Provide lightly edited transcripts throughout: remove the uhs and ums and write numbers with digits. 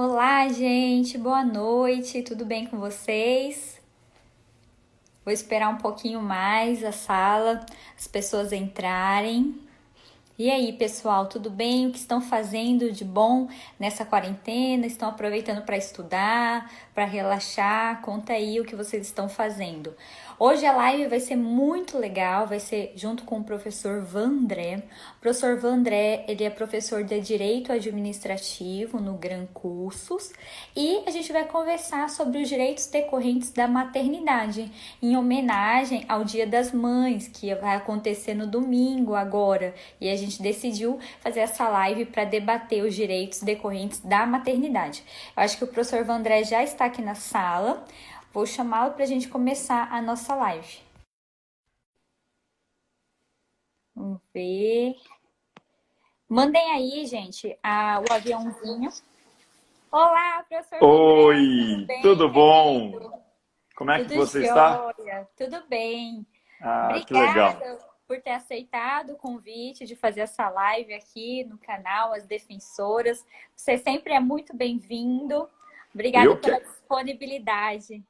Olá, gente, boa noite, tudo bem com vocês? Vou esperar um pouquinho mais a sala, as pessoas entrarem. E aí, pessoal, tudo bem? O que estão fazendo de bom nessa quarentena? Estão aproveitando para estudar, para relaxar? Conta aí o que vocês estão fazendo. Hoje a live vai ser muito legal, vai ser junto com o professor Vandré. O professor Vandré, ele é professor de Direito Administrativo no Gran Cursos e a gente vai conversar sobre os direitos decorrentes da maternidade, em homenagem ao Dia das Mães, que vai acontecer no domingo agora. E a gente decidiu fazer essa live para debater os direitos decorrentes da maternidade. Eu acho que o professor Vandré já está aqui na sala. Vou chamá-lo para a gente começar a nossa live. Vamos ver. Mandem aí, gente, o aviãozinho. Olá, professor Vandré, tudo Oi, bem, tudo querido? bom? Como é que Tudo você está? jóia, tudo bem. Ah, que legal. Obrigada por ter aceitado o convite de fazer essa live aqui no canal As Defensoras. Você sempre é muito bem-vindo. Obrigada Eu pela que, disponibilidade.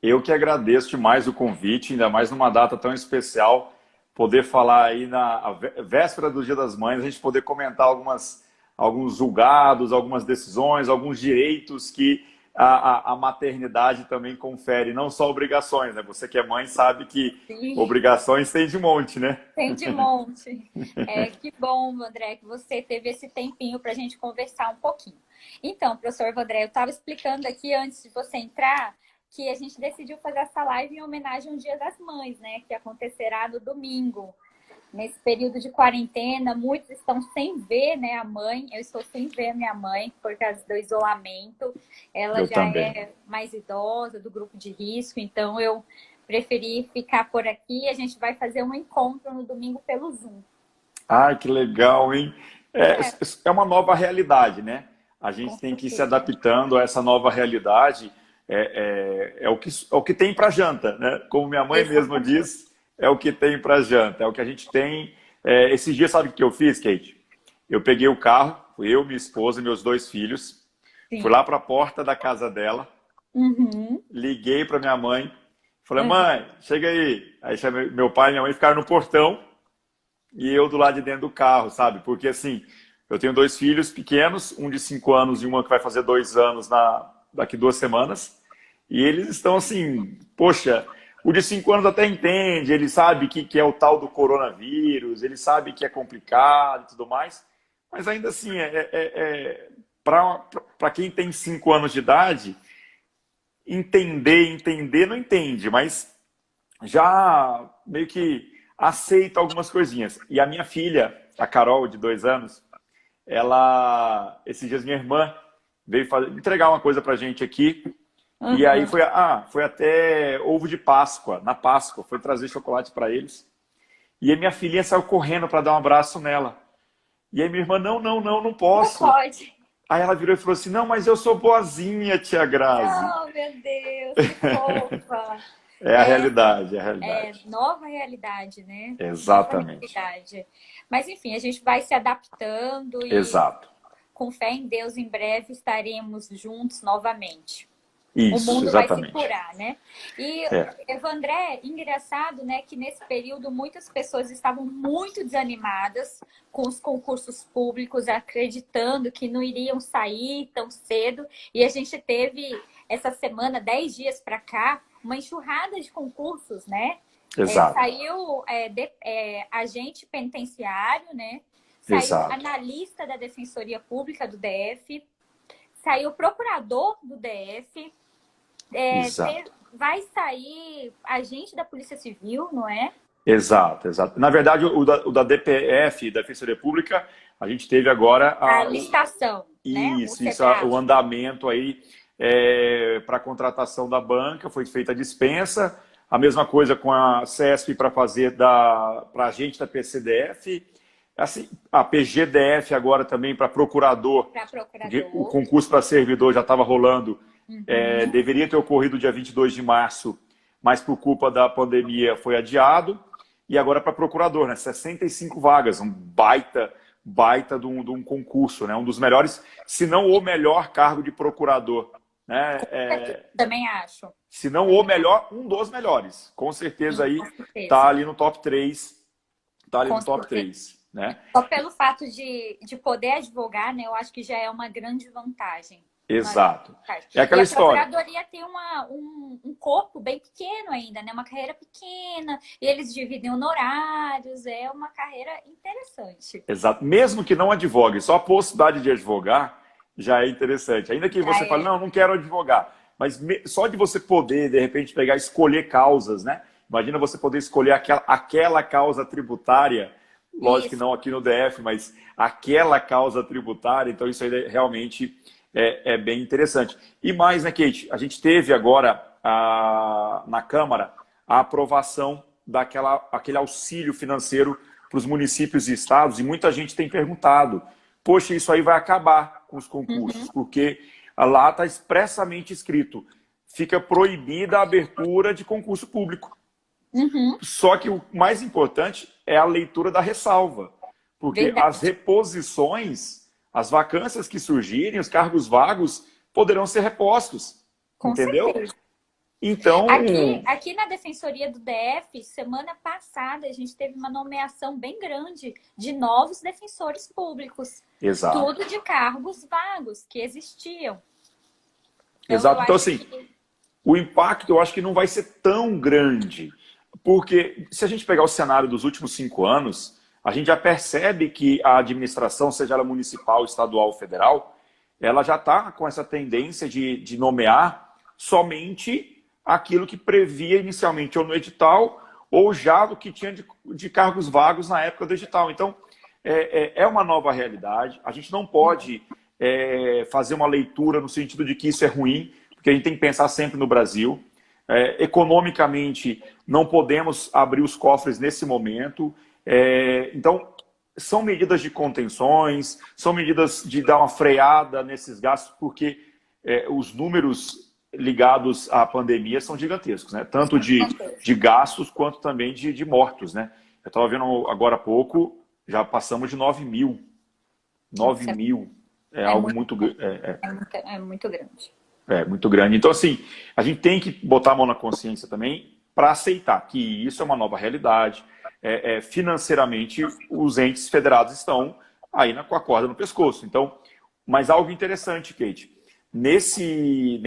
eu que agradeço demais o convite, ainda mais numa data tão especial, poder falar aí na véspera do Dia das Mães, a gente poder comentar alguns julgados, algumas decisões, alguns direitos que a maternidade também confere, não só obrigações, né? Você que é mãe sabe que Sim, obrigações tem de monte, né? tem de monte. Que bom, André, que você teve esse tempinho para a gente conversar um pouquinho. Então, professor André, eu estava explicando aqui antes de você entrar que a gente decidiu fazer essa live em homenagem ao Dia das Mães, né? Que acontecerá no domingo. Nesse período de quarentena, muitos estão sem ver, né, a mãe. Eu estou sem ver a minha mãe por causa do isolamento. Ela Eu já também. é mais idosa, do grupo de risco, então eu preferi ficar por aqui. A gente vai fazer um encontro no domingo pelo Zoom. Ai, que legal, hein? É, É, é uma nova realidade, né? A com gente tem que ir se certeza. adaptando a essa nova realidade. É o que tem para janta, né? Como minha mãe mesmo Exatamente. diz, é o que tem para janta, é o que a gente tem. Esses dias, sabe o que eu fiz, Kate? Eu peguei o carro, fui eu, minha esposa e meus dois filhos, fui Sim. lá para a porta da casa dela, Uhum. liguei para minha mãe, falei, Uhum. mãe, chega aí. Aí chamei, meu pai e minha mãe ficaram no portão e eu do lado de dentro do carro, sabe? Porque assim, eu tenho dois filhos pequenos, um de 5 anos e uma que vai fazer 2 anos daqui 2 semanas. E eles estão assim, poxa, o de 5 anos até entende, ele sabe que é o tal do coronavírus, ele sabe que é complicado e tudo mais, mas ainda assim, para quem tem 5 anos de idade, entender não entende, mas já meio que aceita algumas coisinhas. E a minha filha, a Carol, de 2 anos, esses dias minha irmã veio entregar uma coisa pra gente aqui, e aí Uhum. foi até ovo de Páscoa, na Páscoa, foi trazer chocolate para eles. E a minha filhinha saiu correndo para dar um abraço nela. E aí minha irmã, não, não, não, não Não posso. pode. Aí ela virou e falou assim, não, mas eu sou boazinha, tia Grazi. Oh, meu Deus, que fofa. É a É, realidade, é a realidade. nova realidade, né? Nova Exatamente. realidade. Mas, enfim, a gente vai se adaptando e, Exato. com fé em Deus, em breve estaremos juntos novamente. O Isso, mundo vai se exatamente. curar, né? E, É, Evandré, engraçado, né, que nesse período muitas pessoas estavam muito desanimadas com os concursos públicos, acreditando que não iriam sair tão cedo. E a gente teve, essa semana, 10 dias para cá, uma enxurrada de concursos, né? exato, Saiu agente penitenciário, né? Saiu exato, analista da Defensoria Pública do DF, saiu procurador do DF, exato, vai sair agente da Polícia Civil, não é? exato, exato. Na verdade, o da DPF, da Defensoria Pública, a gente teve agora A licitação, né? O o CETRAD. andamento aí para a contratação da banca, foi feita a dispensa, a mesma coisa com a CESP para fazer para agente da PCDF, assim, a PGDF agora também para procurador, Para porque o procurador. concurso para servidor já estava rolando, Uhum. deveria ter ocorrido dia 22 de março, mas por culpa da pandemia foi adiado. E agora para procurador, né? 65 vagas, baita de um concurso, né? Um dos melhores, se não o melhor cargo de procurador, né? Também acho. Se não o melhor, um dos melhores. Com certeza aí Com certeza. tá ali no top 3. Tá ali Com no top certeza. 3, né? Só pelo fato de poder advogar, né? Eu acho que já é uma grande vantagem. Exato. É aquela história. A procuradoria tem um corpo bem pequeno ainda, né? Uma carreira pequena, e eles dividem honorários, é uma carreira interessante. Exato. Mesmo que não advogue, só a possibilidade de advogar já é interessante. Ainda que você fale, não quero advogar. Mas só de você poder, de repente, pegar e escolher causas, né? Imagina você poder escolher aquela causa tributária, lógico que não aqui no DF, mas aquela causa tributária, então isso aí realmente é bem interessante. E mais, né, Kate? A gente teve agora na Câmara a aprovação aquele auxílio financeiro para os municípios e estados, e muita gente tem perguntado, poxa, isso aí vai acabar com os concursos, porque lá está expressamente escrito, fica proibida a abertura de concurso público. Só que o mais importante é a leitura da ressalva, porque as reposições, as vacâncias que surgirem, os cargos vagos, poderão ser repostos. Com entendeu? certeza. Então... Aqui na Defensoria do DF, semana passada, a gente teve uma nomeação bem grande de novos defensores públicos. Exato. Tudo de cargos vagos que existiam. Exato. Então, assim, o impacto eu acho que não vai ser tão grande. Porque se a gente pegar o cenário dos últimos 5 anos, a gente já percebe que a administração, seja ela municipal, estadual ou federal, ela já está com essa tendência de nomear somente aquilo que previa inicialmente ou no edital ou já do que tinha de cargos vagos na época do edital. Então, é uma nova realidade. A gente não pode fazer uma leitura no sentido de que isso é ruim, porque a gente tem que pensar sempre no Brasil. Economicamente, não podemos abrir os cofres nesse momento. Então, são medidas de contenções, são medidas de dar uma freada nesses gastos, porque os números ligados à pandemia são gigantescos, né? Tanto de gastos quanto também de mortos, né? Eu estava vendo agora há pouco, já passamos de 9 mil. 9 mil. Algo muito grande. É muito grande. É muito grande. Então, assim, a gente tem que botar a mão na consciência também para aceitar que isso é uma nova realidade. Financeiramente, os entes federados estão aí com a corda no pescoço. Então, mas algo interessante, Kate, nesse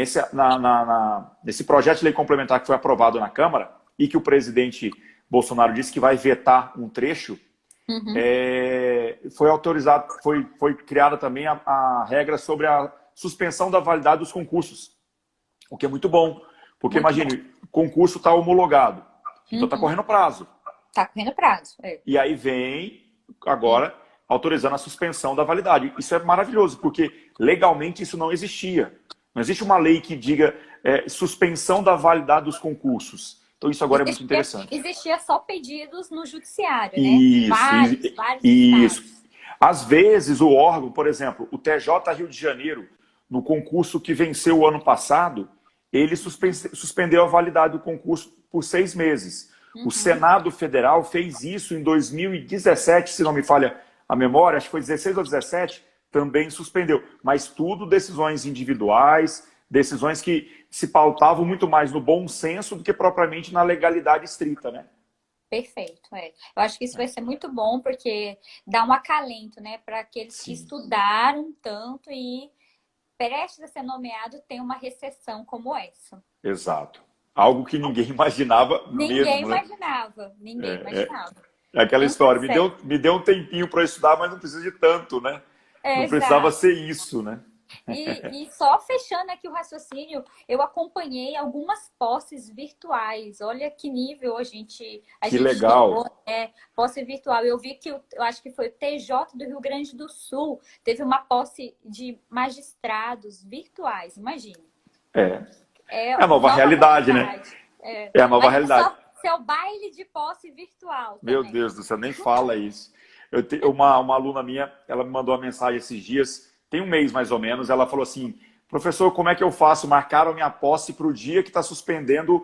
projeto de lei complementar que foi aprovado na Câmara e que o presidente Bolsonaro disse que vai vetar um trecho, foi autorizado, foi criada também a regra sobre a suspensão da validade dos concursos, o que é muito bom, porque imagine, o concurso está homologado, então está correndo prazo. Está correndo prazo. E aí vem agora autorizando a suspensão da validade. Isso é maravilhoso, porque legalmente isso não existia. Não existe uma lei que diga suspensão da validade dos concursos. Então isso agora é muito interessante. Existia só pedidos no judiciário, né? Isso, vários isso. Às vezes o órgão, por exemplo, o TJ Rio de Janeiro, no concurso que venceu o ano passado, ele suspendeu a validade do concurso por 6 meses. O Senado Federal fez isso em 2017, se não me falha a memória, acho que foi 16 ou 17, também suspendeu. Mas tudo decisões individuais, decisões que se pautavam muito mais no bom senso do que propriamente na legalidade estrita, né? Perfeito, Eu acho que isso vai ser muito bom, porque dá um acalento, né, para aqueles que estudaram tanto e prestes a ser nomeado tem uma recessão como essa. Exato. Algo que ninguém imaginava Ninguém mesmo, imaginava, ninguém imaginava. É aquela história, me deu um tempinho para estudar, mas não precisa de tanto, né? Não precisava ser isso, né? E só fechando aqui o raciocínio, eu acompanhei algumas posses virtuais. Olha que nível a gente legal. chegou, posse virtual. Eu vi que, eu acho que foi o TJ do Rio Grande do Sul, teve uma posse de magistrados virtuais, imagine. É a nova realidade, né? É a nova realidade. Seu baile de posse virtual também. Meu Deus do céu, nem fala isso. Uma aluna minha, ela me mandou uma mensagem esses dias, tem um mês mais ou menos, ela falou assim, professor, como é que eu faço? Marcaram minha posse para o dia que está suspendendo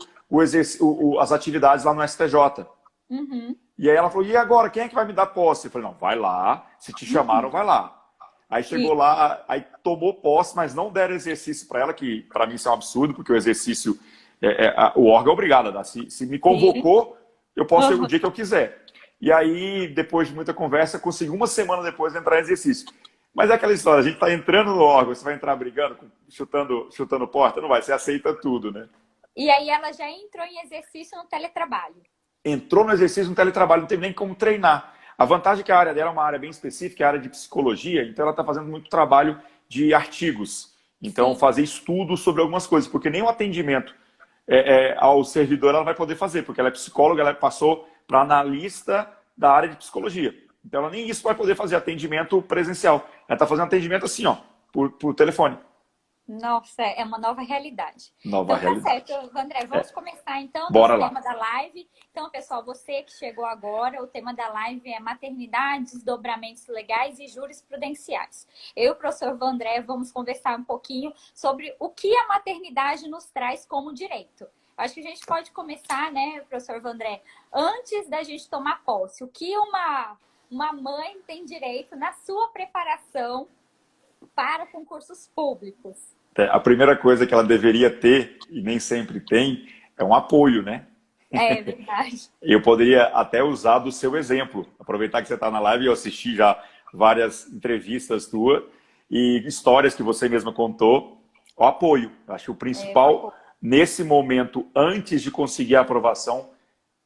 as atividades lá no STJ. Uhum. E aí ela falou, e agora, quem é que vai me dar posse? Eu falei, não, vai lá, se te chamaram, vai lá. Aí chegou E, lá, aí tomou posse, mas não deram exercício para ela, que para mim isso é um absurdo, porque o exercício, o órgão é obrigado a dar. Se me sim. convocou, eu posso ir o Uhum. dia que eu quiser. E aí, depois de muita conversa, consegui uma semana depois entrar em exercício. Mas é aquela história, a gente está entrando no órgão, você vai entrar brigando, chutando porta? Não vai, você aceita tudo, né? E aí ela já entrou em exercício no teletrabalho. Entrou no exercício no teletrabalho, não teve nem como treinar. A vantagem é que a área dela é uma área bem específica, é a área de psicologia, então ela está fazendo muito trabalho de artigos. Então, Sim. fazer estudos sobre algumas coisas, porque nem o atendimento ao servidor ela vai poder fazer, porque ela é psicóloga, ela passou para analista da área de psicologia. Então, ela nem isso vai poder fazer atendimento presencial. Ela está fazendo atendimento assim, ó, por telefone. Nossa, é uma nova realidade. Nova Então tá certo, realidade. André, vamos começar então Bora nosso lá. tema da live. Então, pessoal, você que chegou agora, o tema da live é maternidade, desdobramentos legais e jurisprudenciais. Eu e o professor Vandré vamos conversar um pouquinho sobre o que a maternidade nos traz como direito. Acho que a gente pode começar, né, professor Vandré, antes da gente tomar posse. O que uma mãe tem direito na sua preparação para concursos públicos? A primeira coisa que ela deveria ter, e nem sempre tem, é um apoio, né? É verdade. Eu poderia até usar do seu exemplo, aproveitar que você está na live e eu assisti já várias entrevistas tuas e histórias que você mesma contou, o apoio. Acho que o Um principal, apoio. nesse momento, antes de conseguir a aprovação,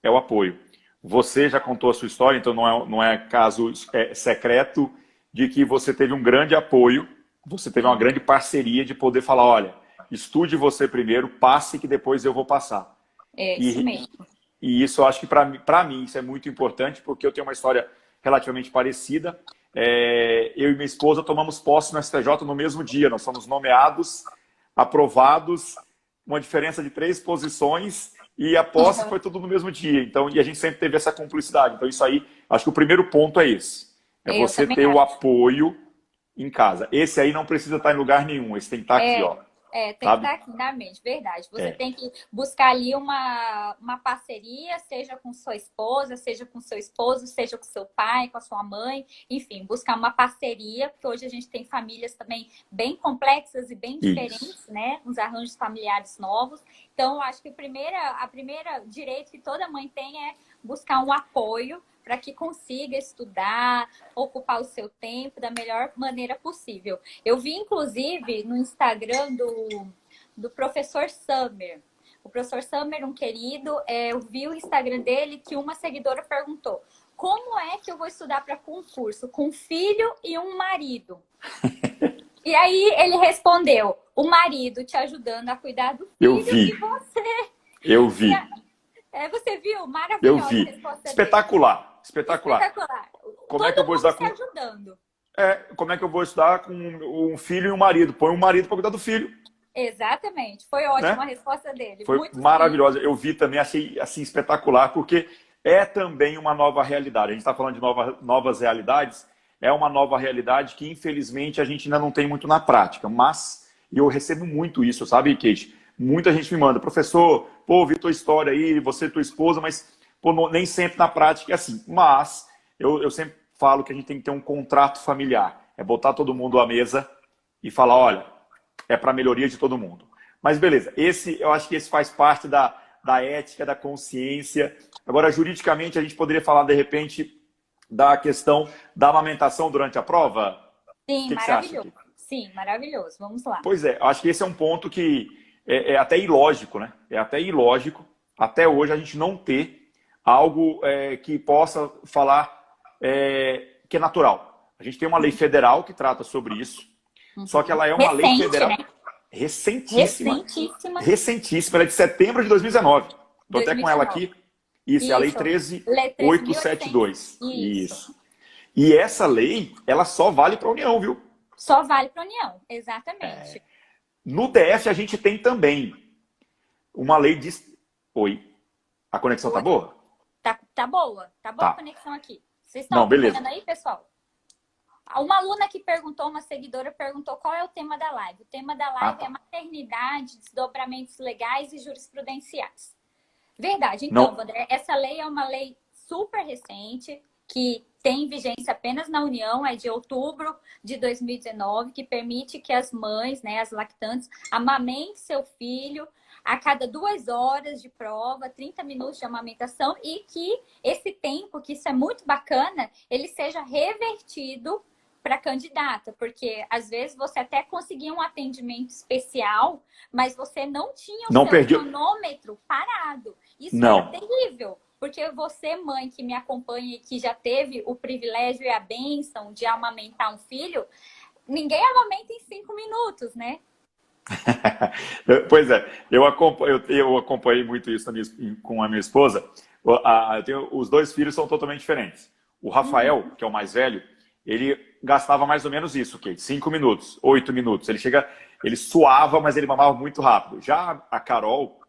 é o apoio. Você já contou a sua história, então não é caso secreto de que você teve um grande apoio, você teve uma Sim, grande parceria de poder falar, olha, estude você primeiro, passe que depois eu vou passar. é isso E, mesmo. e isso eu acho que para mim isso é muito importante, porque eu tenho uma história relativamente parecida. Eu e minha esposa tomamos posse no STJ no mesmo dia. Nós fomos nomeados, aprovados, uma diferença de 3 posições, e a posse Uhum. foi tudo no mesmo dia. Então, e a gente sempre teve essa cumplicidade. Então, isso aí, acho que o primeiro ponto é esse. É Eu você também ter o acho. apoio em casa. Esse aí não precisa estar em lugar nenhum, esse tem que estar aqui, É, ó. tem que Sabe? estar aqui na mente, verdade. Você É. tem que buscar ali uma parceria, seja com sua esposa, seja com seu esposo, seja com seu pai, com a sua mãe, enfim, buscar uma parceria, porque hoje a gente tem famílias também bem complexas e bem Isso. diferentes, né? Uns arranjos familiares novos. Então, eu acho que a primeira direito que toda mãe tem é buscar um apoio para que consiga estudar, ocupar o seu tempo da melhor maneira possível. Eu vi, inclusive, no Instagram do professor Summer. O professor Summer, um querido, eu vi o Instagram dele que uma seguidora perguntou: como é que eu vou estudar para concurso com um filho e um marido? E aí ele respondeu: o marido te ajudando a cuidar do Eu filho e vi, você. eu E vi. você viu? Eu Maravilhosa a vi. resposta dele. Espetacular, espetacular. Espetacular. Como é que eu Todo vou mundo estudar se ajudando. como é que eu vou estudar com um filho e um marido? Põe um marido para cuidar do filho, Exatamente. Foi ótima né? a resposta dele. Foi Muito simples. maravilhosa. Eu vi também, achei assim espetacular, porque é também uma nova realidade. A gente está falando de novas realidades, é uma nova realidade que infelizmente a gente ainda não tem muito na prática, mas eu recebo muito isso, sabe, Kate? Muita gente me manda, professor, pô, vi tua história aí, você e tua esposa, mas pô, nem sempre na prática é assim. Mas eu sempre falo que a gente tem que ter um contrato familiar. É botar todo mundo à mesa e falar, olha, é para a melhoria de todo mundo. Mas beleza, eu acho que esse faz parte da ética, da consciência. Agora, juridicamente, a gente poderia falar, de repente, da questão da amamentação durante a prova? O Sim, que você acha, maravilhoso. Kiko? Sim, maravilhoso. Vamos lá. Pois é, eu acho que esse é um ponto que é até ilógico, né? É até ilógico, até hoje, a gente não ter algo que possa falar que é natural. A gente tem uma lei federal que trata sobre isso, só que Uhum. ela é uma lei Recente, federal né? recentíssima, Recentíssima. recentíssima, ela é de setembro de 2019. Estou até com ela 2019. aqui. Isso, é a Lei Isso. Lei 13.800. 13.872. Isso. Isso. E essa lei, ela só vale para a União, viu? Só vale para a União. Exatamente. No DF a gente tem também uma lei de... Oi, a conexão tá Oi? boa? Tá boa. Tá boa a Tá. conexão aqui. Vocês estão Não, beleza. acompanhando aí, pessoal? Uma aluna que perguntou, uma seguidora perguntou qual é o tema da live. O tema da Ah, live é tá. maternidade, desdobramentos legais e jurisprudenciais. Verdade. Então, Não, André, essa lei é uma lei super recente, que tem vigência apenas na União, é de outubro de 2019, que permite que as mães, né, as lactantes, amamentem seu filho a cada 2 horas de prova, 30 minutos de amamentação, e que esse tempo, que isso é muito bacana, ele seja revertido para candidata, porque às vezes você até conseguia um atendimento especial, mas você não tinha o Não seu perdi. cronômetro parado. Isso Não. era terrível, porque você, mãe que me acompanha e que já teve o privilégio e a bênção de amamentar um filho, ninguém amamenta em 5 minutos, né? Pois é, eu acompanhei muito isso com a minha esposa. Os 2 filhos são totalmente diferentes. O Rafael, que é o mais velho, ele gastava mais ou menos isso, ok? 5 minutos, 8 minutos. Ele suava, mas ele mamava muito rápido. Já a Carol,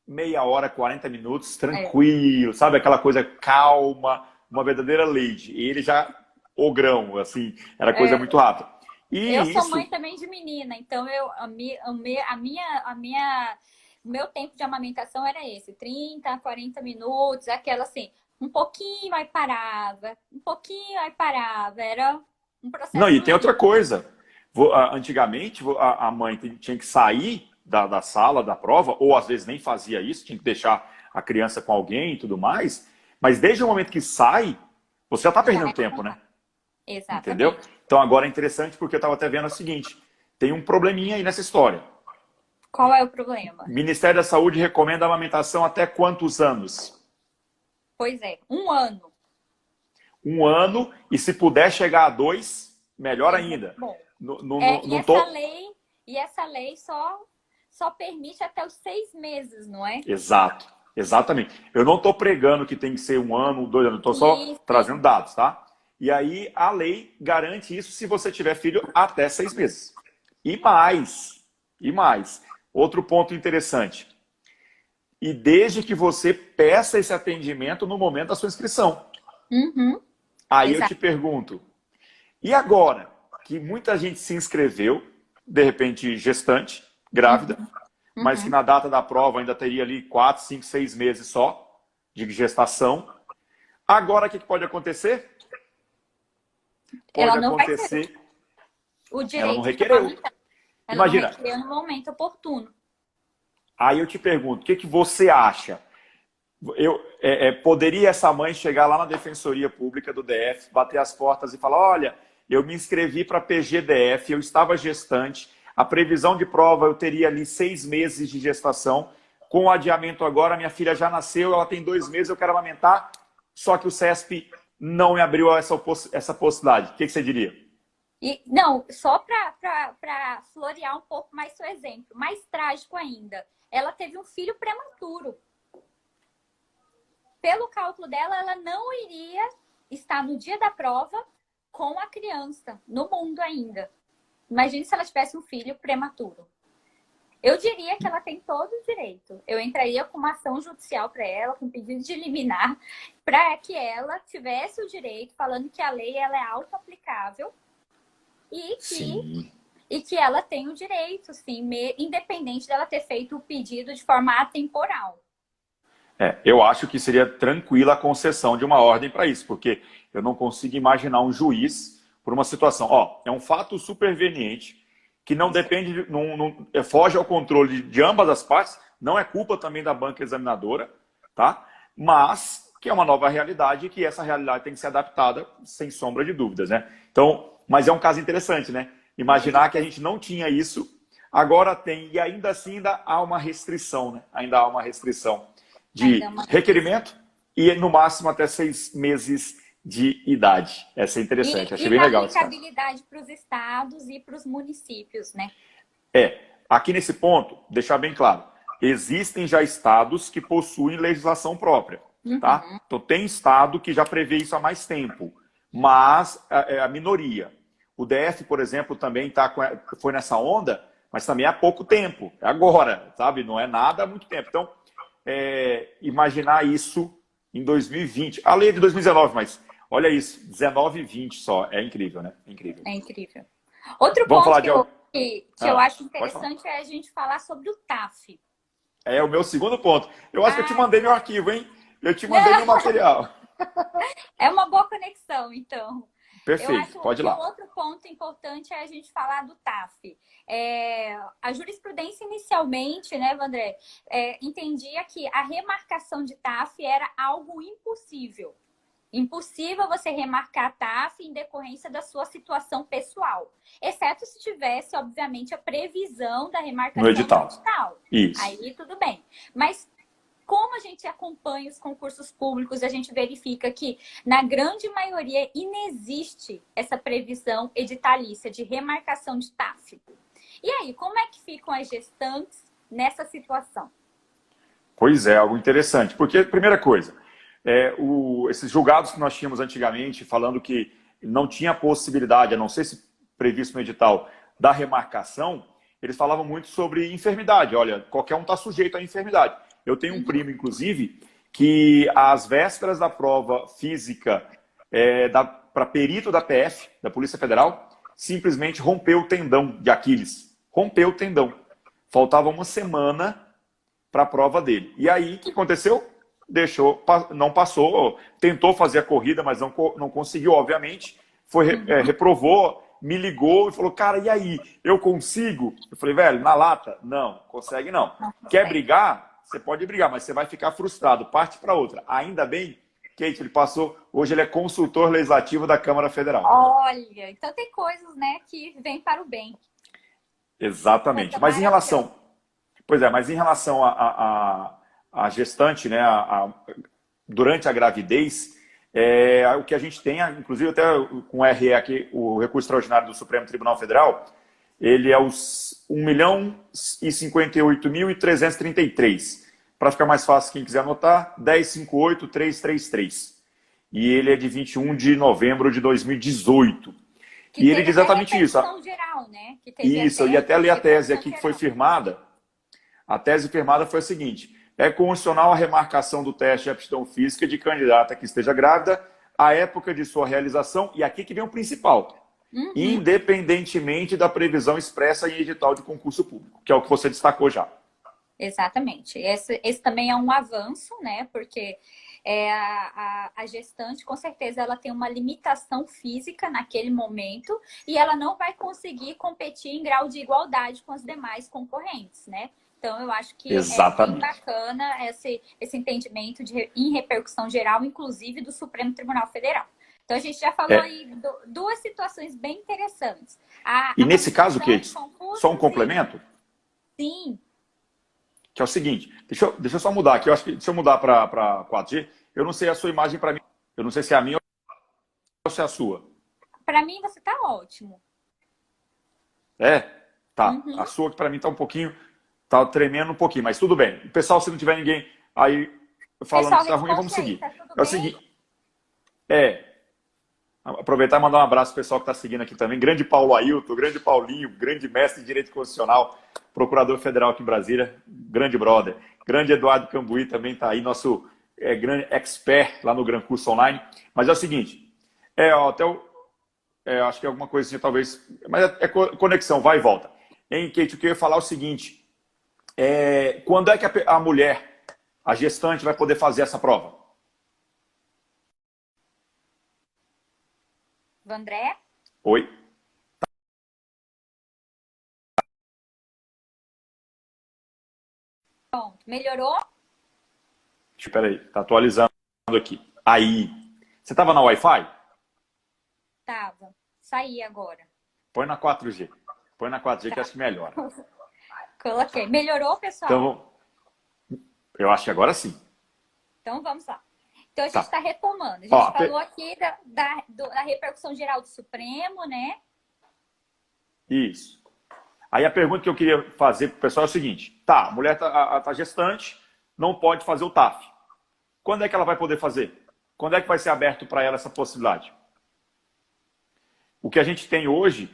meia hora, 40 minutos, tranquilo, sabe? Aquela coisa calma, uma verdadeira lady. E ele já, ogrão, assim, era coisa muito rápida. E eu sou mãe também de menina, então o meu tempo de amamentação era esse, 30, 40 minutos, aquela assim, um pouquinho aí parava, um pouquinho aí parava, era um processo. Não, e tem outra coisa. Antigamente, a mãe tinha que sair da sala da prova, ou às vezes nem fazia isso, tinha que deixar a criança com alguém e tudo mais, mas desde o momento que sai, você já está perdendo tempo, né? Exatamente. Entendeu? Então agora é interessante porque eu estava até vendo o seguinte, tem um probleminha aí nessa história. Qual é o problema? O Ministério da Saúde recomenda a amamentação até quantos anos? Pois é, 1 ano. 1 ano, e se puder chegar a 2, melhor ainda. Bom, e essa lei só permite até os 6 meses, não é? Exato, exatamente. Eu não estou pregando que tem que ser 1 ano, 2 anos, estou só trazendo dados, tá? E aí a lei garante isso se você tiver filho até 6 meses. E mais. Outro ponto interessante. E desde que você peça esse atendimento no momento da sua inscrição. Aí eu te pergunto, e agora que muita gente se inscreveu, de repente gestante, grávida, mas que na data da prova ainda teria ali 4, 5, 6 meses só de gestação. Agora o que pode acontecer? Ela não vai ter o direito. Ela não requereu. Imagina. Não requereu no momento oportuno. Aí eu te pergunto, o que você acha? Poderia essa mãe chegar lá na Defensoria Pública do DF, bater as portas e falar, olha, eu me inscrevi para PGDF, eu estava gestante, a previsão de prova eu teria ali 6 meses de gestação, com o adiamento agora, minha filha já nasceu, ela tem 2 meses, eu quero amamentar, só que o CESP não me abriu essa possibilidade. O que você diria? Não, só para florear um pouco mais seu exemplo, mais trágico ainda, ela teve um filho prematuro. Pelo cálculo dela, ela não iria estar no dia da prova com a criança, no mundo ainda. Imagine se ela tivesse um filho prematuro. Eu diria que ela tem todo o direito. Eu entraria com uma ação judicial para ela, com pedido de liminar, para que ela tivesse o direito, falando que a lei ela é auto-aplicável e que ela tem o direito, sim, independente dela ter feito o pedido de forma atemporal. Eu acho que seria tranquila a concessão de uma ordem para isso, porque eu não consigo imaginar um juiz por uma situação. É um fato superveniente que não depende, foge ao controle de ambas as partes, não é culpa também da banca examinadora, tá? Mas que é uma nova realidade e que essa realidade tem que ser adaptada sem sombra de dúvidas, né? Então, mas é um caso interessante, né? Imaginar que a gente não tinha isso, agora tem, e ainda assim ainda há uma restrição, né? Ainda há uma restrição de requerimento e no máximo até 6 meses de idade. Essa é interessante, achei bem legal. E aplicabilidade para os estados e para os municípios, né? Aqui nesse ponto, deixar bem claro, existem já estados que possuem legislação própria, tá? Então tem estado que já prevê isso há mais tempo, mas é a minoria. O DF, por exemplo, também foi nessa onda, mas também há pouco tempo, é agora, sabe? Não é nada há muito tempo. Então, imaginar isso em 2020, a lei é de 2019, mas olha isso, 19 e 20 só, é incrível, né? Incrível. É incrível. Outro ponto que eu acho interessante é a gente falar sobre o TAF. É o meu segundo ponto. Eu acho que eu te mandei meu arquivo, hein? Eu te mandei meu material. É uma boa conexão, então. Eu Perfeito, acho pode ir que um lá. outro ponto importante é a gente falar do TAF. A jurisprudência inicialmente, né, Vandré, entendia que a remarcação de TAF era algo impossível. Impossível você remarcar a TAF em decorrência da sua situação pessoal. Exceto se tivesse, obviamente, a previsão da No remarcação no edital. edital. Isso. Aí tudo bem. Mas como a gente acompanha os concursos públicos, a gente verifica que, na grande maioria, inexiste essa previsão editalícia de remarcação de TAF. E aí, como é que ficam as gestantes nessa situação? Pois é, algo interessante. Porque, primeira coisa, esses julgados que nós tínhamos antigamente, falando que não tinha possibilidade, a não ser se previsto no edital, da remarcação, eles falavam muito sobre enfermidade. Olha, qualquer um está sujeito à enfermidade. Eu tenho um primo, inclusive, que às vésperas da prova física para perito da PF, da Polícia Federal, simplesmente rompeu o tendão de Aquiles. Rompeu o tendão. Faltava uma semana para a prova dele. E aí, o que aconteceu? Não passou, tentou fazer a corrida, mas não conseguiu, obviamente. Reprovou, me ligou e falou, cara, e aí? Eu consigo? Eu falei, velho, na lata? Não, consegue não. Quer brigar? Você pode brigar, mas você vai ficar frustrado. Parte para outra. Ainda bem, Kate, ele passou, hoje ele é consultor legislativo da Câmara Federal. Olha, então tem coisas, né, que vêm para o bem. Exatamente. Mas em relação... Pois é, mas em relação à gestante, né, durante a gravidez, o que a gente tem, inclusive até com o RE aqui, o recurso extraordinário do Supremo Tribunal Federal, ele é os 1.058.333. Para ficar mais fácil, quem quiser anotar, 1058333. E ele é de 21 de novembro de 2018. E ele diz exatamente isso. Geral, né? Isso, e até ler a tese aqui que foi firmada. A tese firmada foi a seguinte: é constitucional a remarcação do teste de aptidão física de candidata que esteja grávida à época de sua realização, e aqui que vem o principal, independentemente da previsão expressa em edital de concurso público, que é o que você destacou já. Exatamente. Esse também é um avanço, né? Porque a gestante, com certeza, ela tem uma limitação física naquele momento e ela não vai conseguir competir em grau de igualdade com as demais concorrentes, né? Então, eu acho que Exatamente. É bem bacana esse entendimento em repercussão geral, inclusive do Supremo Tribunal Federal. Então, a gente já falou aí duas situações bem interessantes. E nesse caso, Kate, só um complemento? Sim. Que é o seguinte, deixa eu só mudar aqui, deixa eu mudar para 4G. Eu não sei a sua imagem para mim, eu não sei se é a minha ou se é a sua. Para mim, você está ótimo. Tá. A sua que para mim está um pouquinho... Tá tremendo um pouquinho, mas tudo bem. Pessoal, se não tiver ninguém aí falando que tá ruim, vamos seguir. Tá é o seguinte. Aproveitar e mandar um abraço pro pessoal que está seguindo aqui também. Grande Paulo Ailton, grande Paulinho, grande mestre de Direito Constitucional, procurador federal aqui em Brasília, grande brother. Grande Eduardo Cambuí também está aí, nosso grande expert lá no Gran Curso Online. Mas é o seguinte, acho que é alguma coisinha talvez, mas é conexão, vai e volta. Kate, o que eu ia falar é o seguinte, quando é que a mulher, a gestante, vai poder fazer essa prova? Vandré? Oi? Pronto. Melhorou? Espera aí, tá atualizando aqui. Aí. Você estava na Wi-Fi? Tava. Saí agora. Põe na 4G. Põe na 4G que acho que melhora. Coloquei. Melhorou, pessoal? Então, eu acho que agora sim. Então, vamos lá. Então, a gente está retomando. A gente falou aqui da repercussão geral do Supremo, né? Isso. Aí a pergunta que eu queria fazer para o pessoal é o seguinte. Tá, a mulher tá gestante, não pode fazer o TAF. Quando é que ela vai poder fazer? Quando é que vai ser aberto para ela essa possibilidade? O que a gente tem hoje,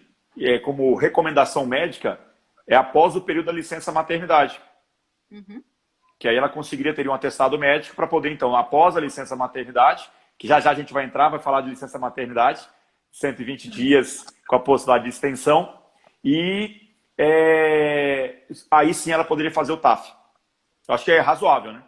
como recomendação médica, é após o período da licença maternidade. Que aí ela conseguiria ter um atestado médico para poder, então, após a licença maternidade, que já já a gente vai entrar, vai falar de licença maternidade, 120 dias com a possibilidade de extensão, e aí sim ela poderia fazer o TAF. Eu acho que é razoável, né?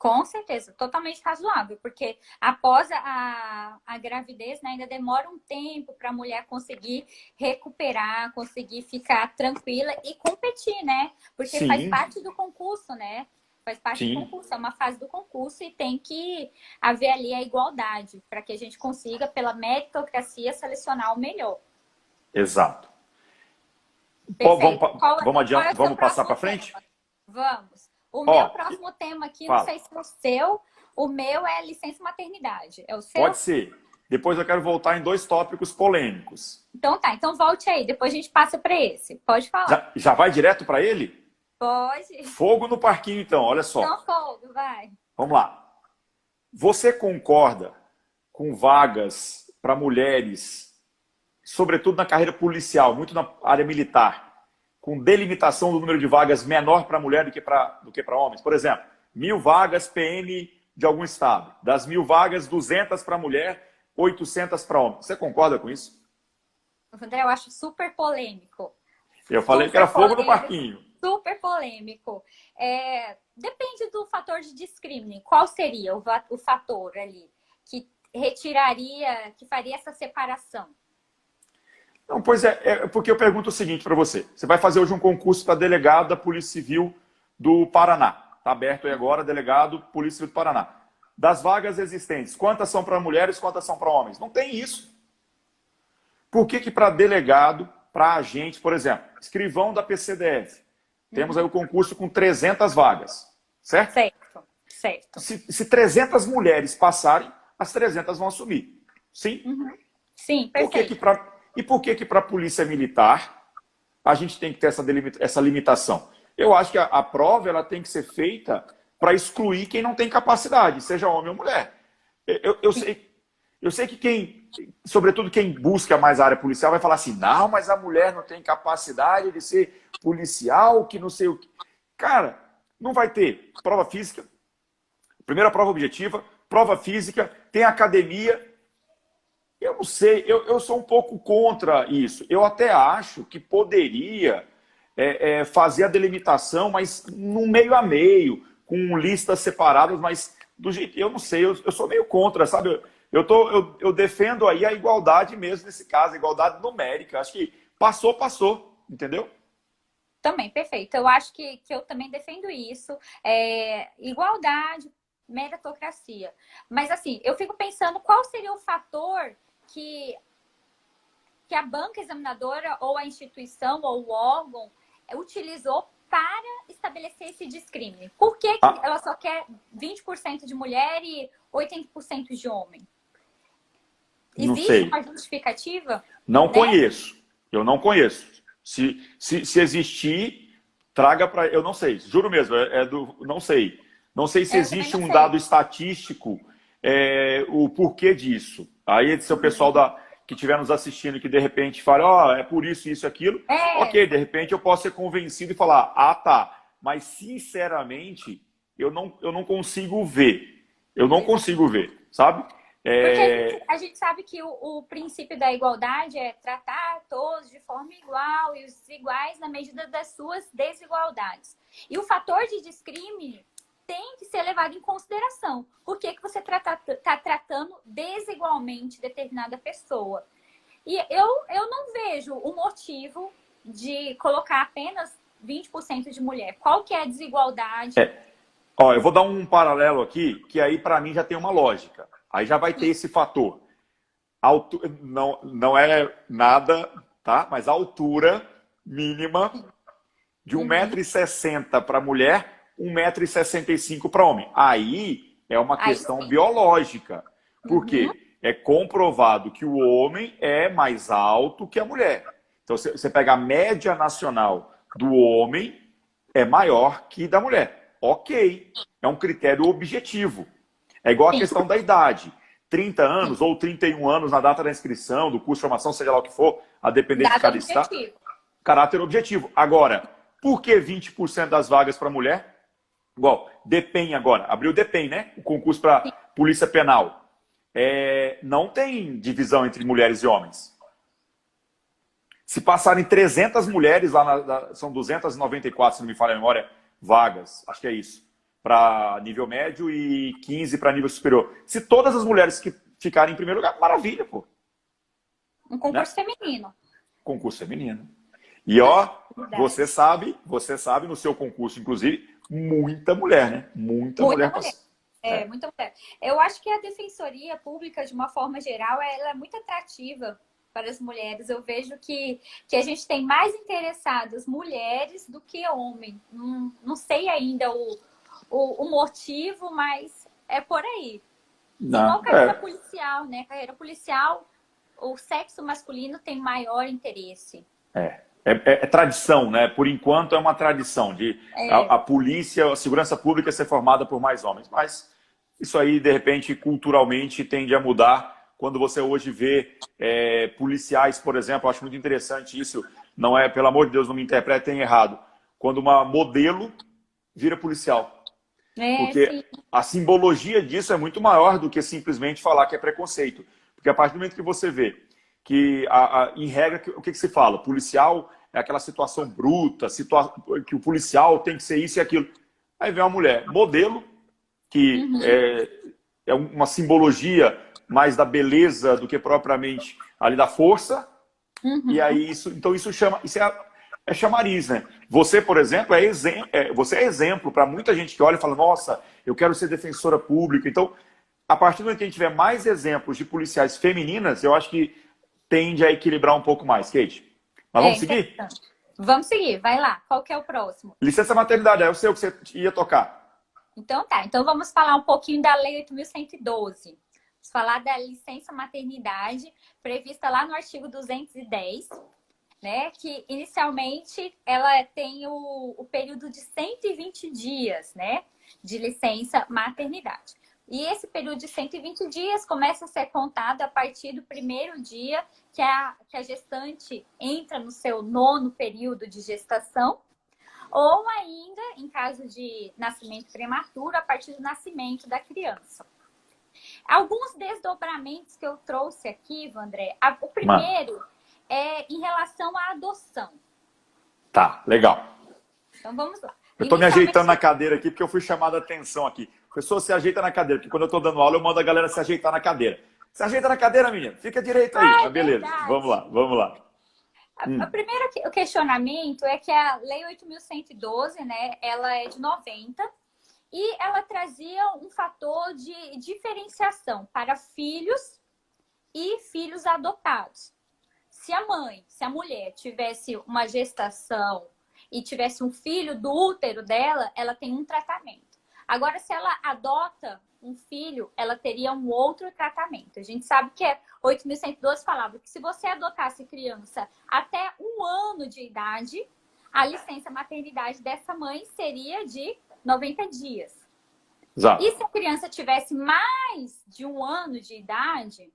Com certeza, totalmente razoável, porque após a gravidez, né, ainda demora um tempo para a mulher conseguir recuperar, conseguir ficar tranquila e competir, né? Porque faz Sim, parte do concurso, né? Faz parte do sim, concurso, é uma fase do concurso e tem que haver ali a igualdade para que a gente consiga, pela meritocracia, selecionar o melhor. exato. Vamos, Perfeito. vamos Qual é adiante, o seu vamos passar para próximo frente? tema? Vamos. O meu Ó, próximo tema aqui, não fala. sei se é o seu, o meu é licença maternidade. É o Pode seu? ser. Depois eu quero voltar em dois tópicos polêmicos. Então tá, então volte aí, depois a gente passa para esse. Pode falar. Já vai direto para ele? Pode. Fogo no parquinho, então, olha Então, só. fogo, vai. Vamos lá. Você concorda com vagas para mulheres, sobretudo na carreira policial, muito na área militar, com delimitação do número de vagas menor para mulher do que para homens? Por exemplo, 1.000 vagas PM de algum estado. Das 1.000 vagas, 200 para mulher, 800 para homem. Você concorda com isso? André, eu acho super polêmico. Eu falei que era fogo no parquinho. Super polêmico. Depende do fator de discriminação. Qual seria o fator ali que retiraria, que faria essa separação? Não, pois é porque eu pergunto o seguinte para você. Você vai fazer hoje um concurso para delegado da Polícia Civil do Paraná. Está aberto aí agora, delegado Polícia Civil do Paraná. Das vagas existentes, quantas são para mulheres, quantas são para homens? Não tem isso. Por que para delegado, para agente, por exemplo, escrivão da PCDF, temos aí o concurso com 300 vagas, certo? Certo, certo. Se 300 mulheres passarem, as 300 vão assumir. Sim? Uhum. Sim, perfeito. Por que para a polícia militar a gente tem que ter essa limitação? Eu acho que a prova ela tem que ser feita para excluir quem não tem capacidade, seja homem ou mulher. Eu sei que sobretudo quem busca mais a área policial vai falar assim, não, mas a mulher não tem capacidade de ser policial, que não sei o que. Cara, não vai ter prova física, primeira prova objetiva, prova física, tem academia. Eu não sei, eu sou um pouco contra isso. Eu até acho que poderia fazer a delimitação, mas no meio a meio, com listas separadas, mas do jeito. Eu não sei, eu sou meio contra, sabe? Eu defendo aí a igualdade mesmo nesse caso, a igualdade numérica. Acho que passou, entendeu? Também, perfeito. Eu acho que eu também defendo isso. Igualdade, meritocracia. Mas assim, eu fico pensando qual seria o fator que a banca examinadora ou a instituição ou o órgão utilizou para estabelecer esse discrimínio. Por que ela só quer 20% de mulher e 80% de homem? Existe uma justificativa? Não conheço. Eu não conheço. Se existir, traga para... Eu não sei. Juro mesmo. Não sei. Não sei se existe um dado estatístico o porquê disso. Aí, se o pessoal que estiver nos assistindo que de repente fala, é por isso, isso, aquilo. Ok, de repente eu posso ser convencido e falar, tá. Mas, sinceramente, eu não consigo ver. Eu não consigo ver, sabe? Porque a gente sabe que o princípio da igualdade é tratar todos de forma igual e os iguais na medida das suas desigualdades. E o fator de discrimínio tem que ser levado em consideração. Por que você está tratando desigualmente determinada pessoa? E eu não vejo o motivo de colocar apenas 20% de mulher. Qual que é a desigualdade? Eu vou dar um paralelo aqui, que aí para mim já tem uma lógica. Aí já vai ter esse fator. Não é nada, tá? Mas a altura mínima de 1,60 m para mulher, 1,65 m para homem. Aí é uma questão biológica. Por quê? É comprovado que o homem é mais alto que a mulher. Então, você pega a média nacional do homem, é maior que da mulher. Ok. É um critério objetivo. É igual a questão da idade. 30 anos ou 31 anos na data da inscrição, do curso de formação, seja lá o que for, a depender de cada estado. Caráter objetivo. Agora, por que 20% das vagas para mulher? Igual, DEPEN agora. Abriu o DEPEN, né? O concurso para Polícia Penal. Não tem divisão entre mulheres e homens. Se passarem 300 mulheres, são 294, se não me falha a memória, vagas. Acho que é isso. para nível médio e 15 para nível superior. Se todas as mulheres que ficarem em primeiro lugar, maravilha, pô. Um Né? concurso feminino. Concurso feminino. E ó, Verdade. você sabe no seu concurso, inclusive, muita mulher, né? Muita Muita mulher mulher. passando. Muita mulher. Eu acho que a defensoria pública, de uma forma geral, ela é muito atrativa para as mulheres. Eu vejo que a gente tem mais interessadas mulheres do que homens. Não sei ainda o motivo, mas é por aí. Igual Não, carreira policial, né? Carreira policial, o sexo masculino tem maior interesse. É tradição, né? Por enquanto é uma tradição de a polícia, a segurança pública ser formada por mais homens. Mas isso aí, de repente, culturalmente tende a mudar. Quando você hoje vê policiais, por exemplo, eu acho muito interessante isso. Não é, pelo amor de Deus, não me interpretem errado. Quando uma modelo vira policial. Porque Sim. a simbologia disso é muito maior do que simplesmente falar que é preconceito. Porque a partir do momento que você vê que, em regra, o que se fala? Policial é aquela situação bruta, que o policial tem que ser isso e aquilo. Aí vem uma mulher modelo, que é uma simbologia mais da beleza do que propriamente ali da força. E aí então isso é chamariz, né? Você, por exemplo, você é exemplo para muita gente que olha e fala, nossa, eu quero ser defensora pública. Então, a partir do momento que a gente tiver mais exemplos de policiais femininas, eu acho que tende a equilibrar um pouco mais. Kate, mas vamos seguir? Vamos seguir, vai lá. Qual que é o próximo? Licença maternidade, é o seu que você ia tocar. Então tá, então vamos falar um pouquinho da Lei 8.112. Vamos falar da licença maternidade, prevista lá no artigo 210, né? Que inicialmente ela tem o período de 120 dias, né? De licença maternidade. E esse período de 120 dias começa a ser contado a partir do primeiro dia que a gestante entra no seu 9º período de gestação, ou ainda, em caso de nascimento prematuro, a partir do nascimento da criança. Alguns desdobramentos que eu trouxe aqui, Vandré. O primeiro é em relação à adoção. Tá, legal. Então vamos lá. Eu estou me ajeitando na cadeira aqui porque eu fui chamado a atenção aqui. A pessoa se ajeita na cadeira, porque quando eu estou dando aula eu mando a galera se ajeitar na cadeira. Se ajeita na cadeira, menina. Fica direito aí. Mas beleza, verdade. Vamos lá. O primeiro questionamento é que a Lei 8.112, né, ela é de 90 e ela trazia um fator de diferenciação para filhos e filhos adotados. Se a mulher tivesse uma gestação e tivesse um filho do útero dela, ela tem um tratamento. Agora, se ela adota um filho, ela teria um outro tratamento. A gente sabe que 8.112 falava que se você adotasse criança até 1 ano de idade, a licença maternidade dessa mãe seria de 90 dias. Exato. E se a criança tivesse mais de 1 ano de idade,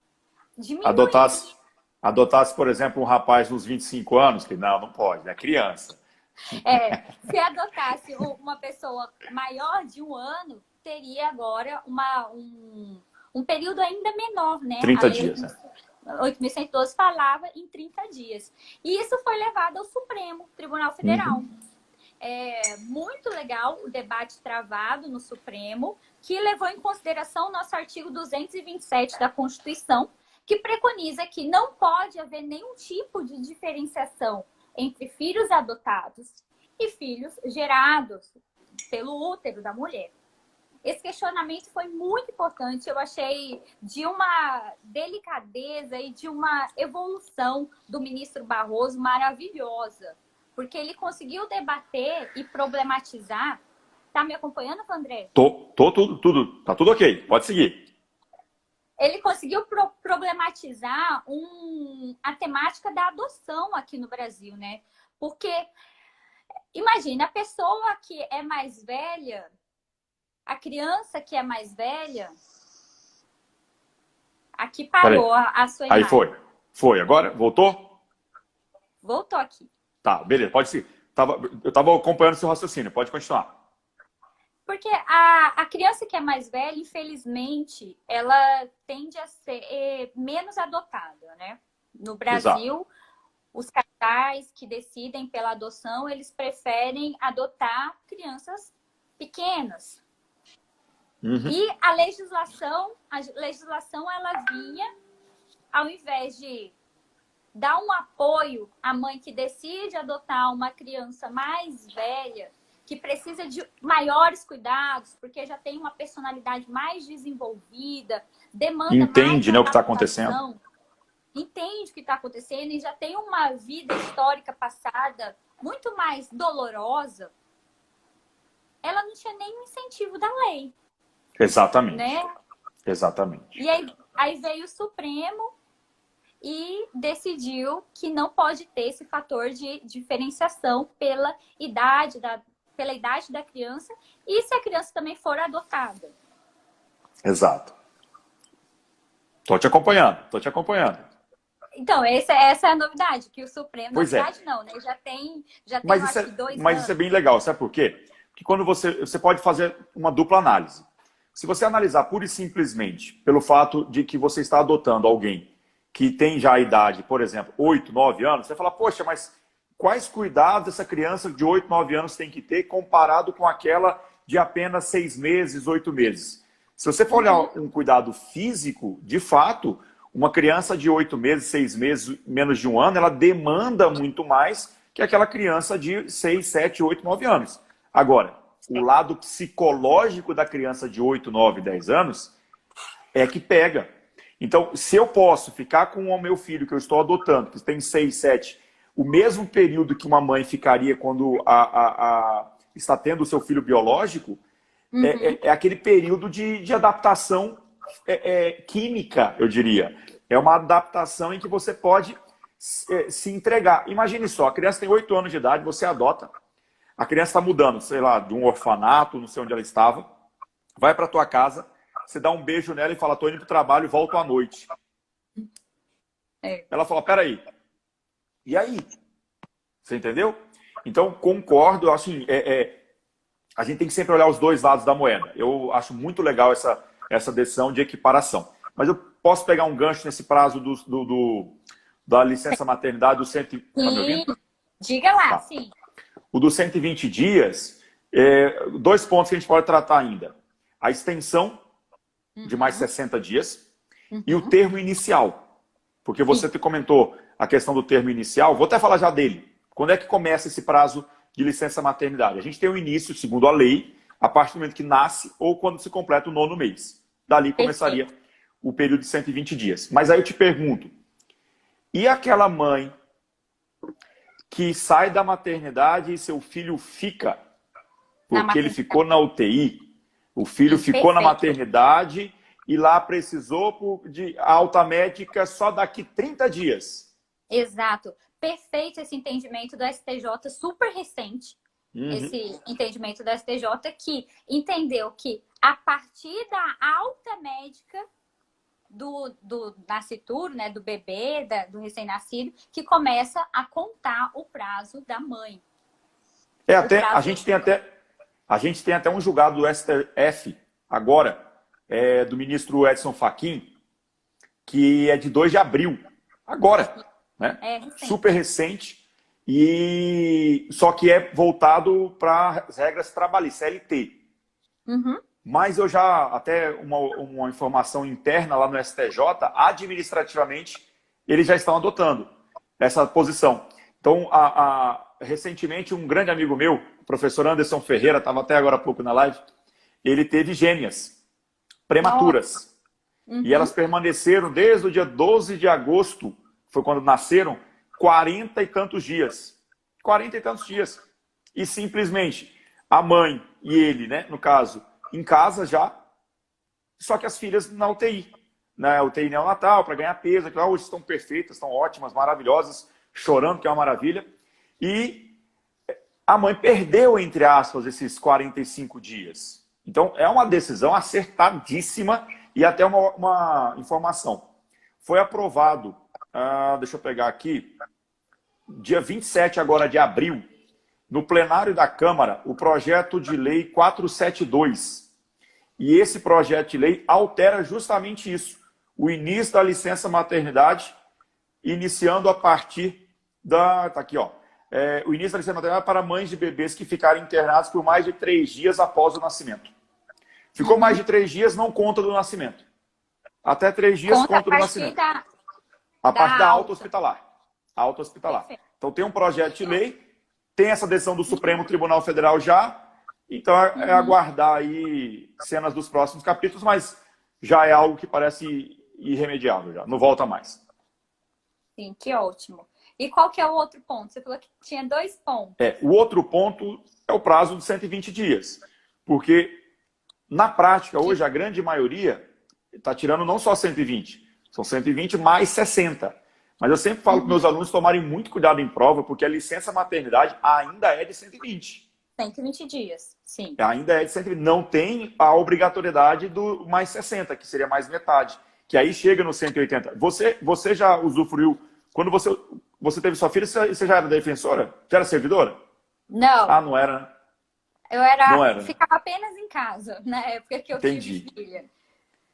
diminui. Adotasse, por exemplo, um rapaz nos 25 anos, que não pode, é criança. Se adotasse uma pessoa maior de 1 ano, teria agora um período ainda menor, né? 30 dias, né? 8.112 falava em 30 dias. E isso foi levado ao Supremo Tribunal Federal. É muito legal o debate travado no Supremo, que levou em consideração o nosso artigo 227 da Constituição, que preconiza que não pode haver nenhum tipo de diferenciação entre filhos adotados e filhos gerados pelo útero da mulher. Esse questionamento foi muito importante, eu achei de uma delicadeza e de uma evolução do ministro Barroso maravilhosa, porque ele conseguiu debater e problematizar. Tá me acompanhando, André? Tá tudo ok, pode seguir. Ele conseguiu problematizar a temática da adoção aqui no Brasil, né? Porque, imagina, a pessoa que é mais velha, a criança que é mais velha, aqui parou a sua imagem. Aí foi. Agora, voltou? Voltou aqui. Tá, beleza, pode seguir. Eu estava acompanhando seu raciocínio, pode continuar. Porque a criança que é mais velha, infelizmente, ela tende a ser menos adotada, né? No Brasil, exato, os casais que decidem pela adoção, eles preferem adotar crianças pequenas. Uhum. E a legislação ela vinha, ao invés de dar um apoio à mãe que decide adotar uma criança mais velha, que precisa de maiores cuidados, porque já tem uma personalidade mais desenvolvida, demanda mais Entende, né, o que está acontecendo? adaptação, entende o que está acontecendo e já tem uma vida histórica passada muito mais dolorosa, ela não tinha nem incentivo da lei. Exatamente. Né? Exatamente. E aí veio o Supremo e decidiu que não pode ter esse fator de diferenciação pela idade da criança e se a criança também for adotada. Exato. Tô te acompanhando. Então, essa é a novidade, que o Supremo, Pois na é. verdade, não, né? Já tem Mas acho que 2 mas anos. isso é bem legal, sabe por quê? Porque quando você pode fazer uma dupla análise. Se você analisar pura e simplesmente pelo fato de que você está adotando alguém que tem já a idade, por exemplo, 8, 9 anos, você fala, poxa, mas quais cuidados essa criança de 8, 9 anos tem que ter comparado com aquela de apenas 6 meses, 8 meses? Se você for olhar um cuidado físico, de fato, uma criança de 8 meses, 6 meses, menos de um ano, ela demanda muito mais que aquela criança de 6, 7, 8, 9 anos. Agora, o lado psicológico da criança de 8, 9, 10 anos é que pega. Então, se eu posso ficar com o meu filho que eu estou adotando, que tem 6, 7, o mesmo período que uma mãe ficaria quando está tendo o seu filho biológico, é aquele período de adaptação química, eu diria. É uma adaptação em que você pode se entregar. Imagine só, a criança tem 8 anos de idade, você adota. A criança está mudando, sei lá, de um orfanato, não sei onde ela estava, vai para tua casa, você dá um beijo nela e fala, tô indo pro trabalho e volto à noite. Ela fala, peraí, e aí? Você entendeu? Então, concordo, assim, a gente tem que sempre olhar os dois lados da moeda. Eu acho muito legal essa decisão de equiparação. Mas eu posso pegar um gancho nesse prazo da licença maternidade do 100... Tá me ouvindo? Diga lá, Tá. sim. O dos 120 dias, 2 pontos que a gente pode tratar ainda. A extensão de mais 60 dias e o termo inicial. Porque você comentou a questão do termo inicial, vou até falar já dele. Quando é que começa esse prazo de licença maternidade? A gente tem o início, segundo a lei, a partir do momento que nasce ou quando se completa o 9º mês. Dali começaria o período de 120 dias. Mas aí eu te pergunto, e aquela mãe que sai da maternidade e seu filho fica, porque ele ficou na UTI, o filho ficou na maternidade e lá precisou de alta médica só daqui 30 dias. Exato. Perfeito esse entendimento do STJ, super recente, esse entendimento do STJ, que entendeu que a partir da alta médica do nascituro, né, do bebê, do recém-nascido, que começa a contar o prazo da mãe. A gente tem até um julgado do STF agora, do ministro Edson Fachin, que é de 2 de abril, agora, né? Super recente, e só que é voltado para as regras trabalhistas, CLT. Mas eu já, até uma informação interna lá no STJ, administrativamente, eles já estão adotando essa posição. Então, recentemente, um grande amigo meu, o professor Anderson Ferreira, estava até agora há pouco na live, ele teve gêmeas prematuras. E elas permaneceram desde o dia 12 de agosto, foi quando nasceram, 40 e tantos dias. 40 e tantos dias. E simplesmente a mãe e ele, né, no caso, em casa já, só que as filhas na UTI. Na UTI neonatal, para ganhar peso, que hoje estão perfeitas, estão ótimas, maravilhosas, chorando, que é uma maravilha. E a mãe perdeu, entre aspas, esses 45 dias. Então, é uma decisão acertadíssima e até uma informação. Foi aprovado, deixa eu pegar aqui, dia 27 agora de abril, no plenário da Câmara, o projeto de lei 472. E esse projeto de lei altera justamente isso. O início da licença maternidade, iniciando a partir da... Tá aqui, ó. O início da licença maternidade para mães de bebês que ficarem internados por mais de 3 dias após o nascimento. Ficou mais de 3 dias, não conta do nascimento. Até 3 dias conta do nascimento. A parte da alta hospitalar. Alta hospitalar. Perfeito. Então tem um projeto de lei, tem essa decisão do Supremo Tribunal Federal já, então é aguardar aí cenas dos próximos capítulos, mas já é algo que parece irremediável já, não volta mais. Sim, que ótimo. E qual que é o outro ponto? Você falou que tinha 2 pontos. O outro ponto é o prazo de 120 dias, porque na prática hoje a grande maioria está tirando não só 120, são 120 mais 60. Mas eu sempre falo para meus alunos tomarem muito cuidado em prova, porque a licença maternidade ainda é de 120. 120 dias, sim. Ainda é de 120. Não tem a obrigatoriedade do mais 60, que seria mais metade. Que aí chega no 180. Você já usufruiu... Quando você teve sua filha, você já era defensora? Já era servidora? Não. Ah, não era, né? Não era. Ficava apenas em casa, na época que eu tive filha.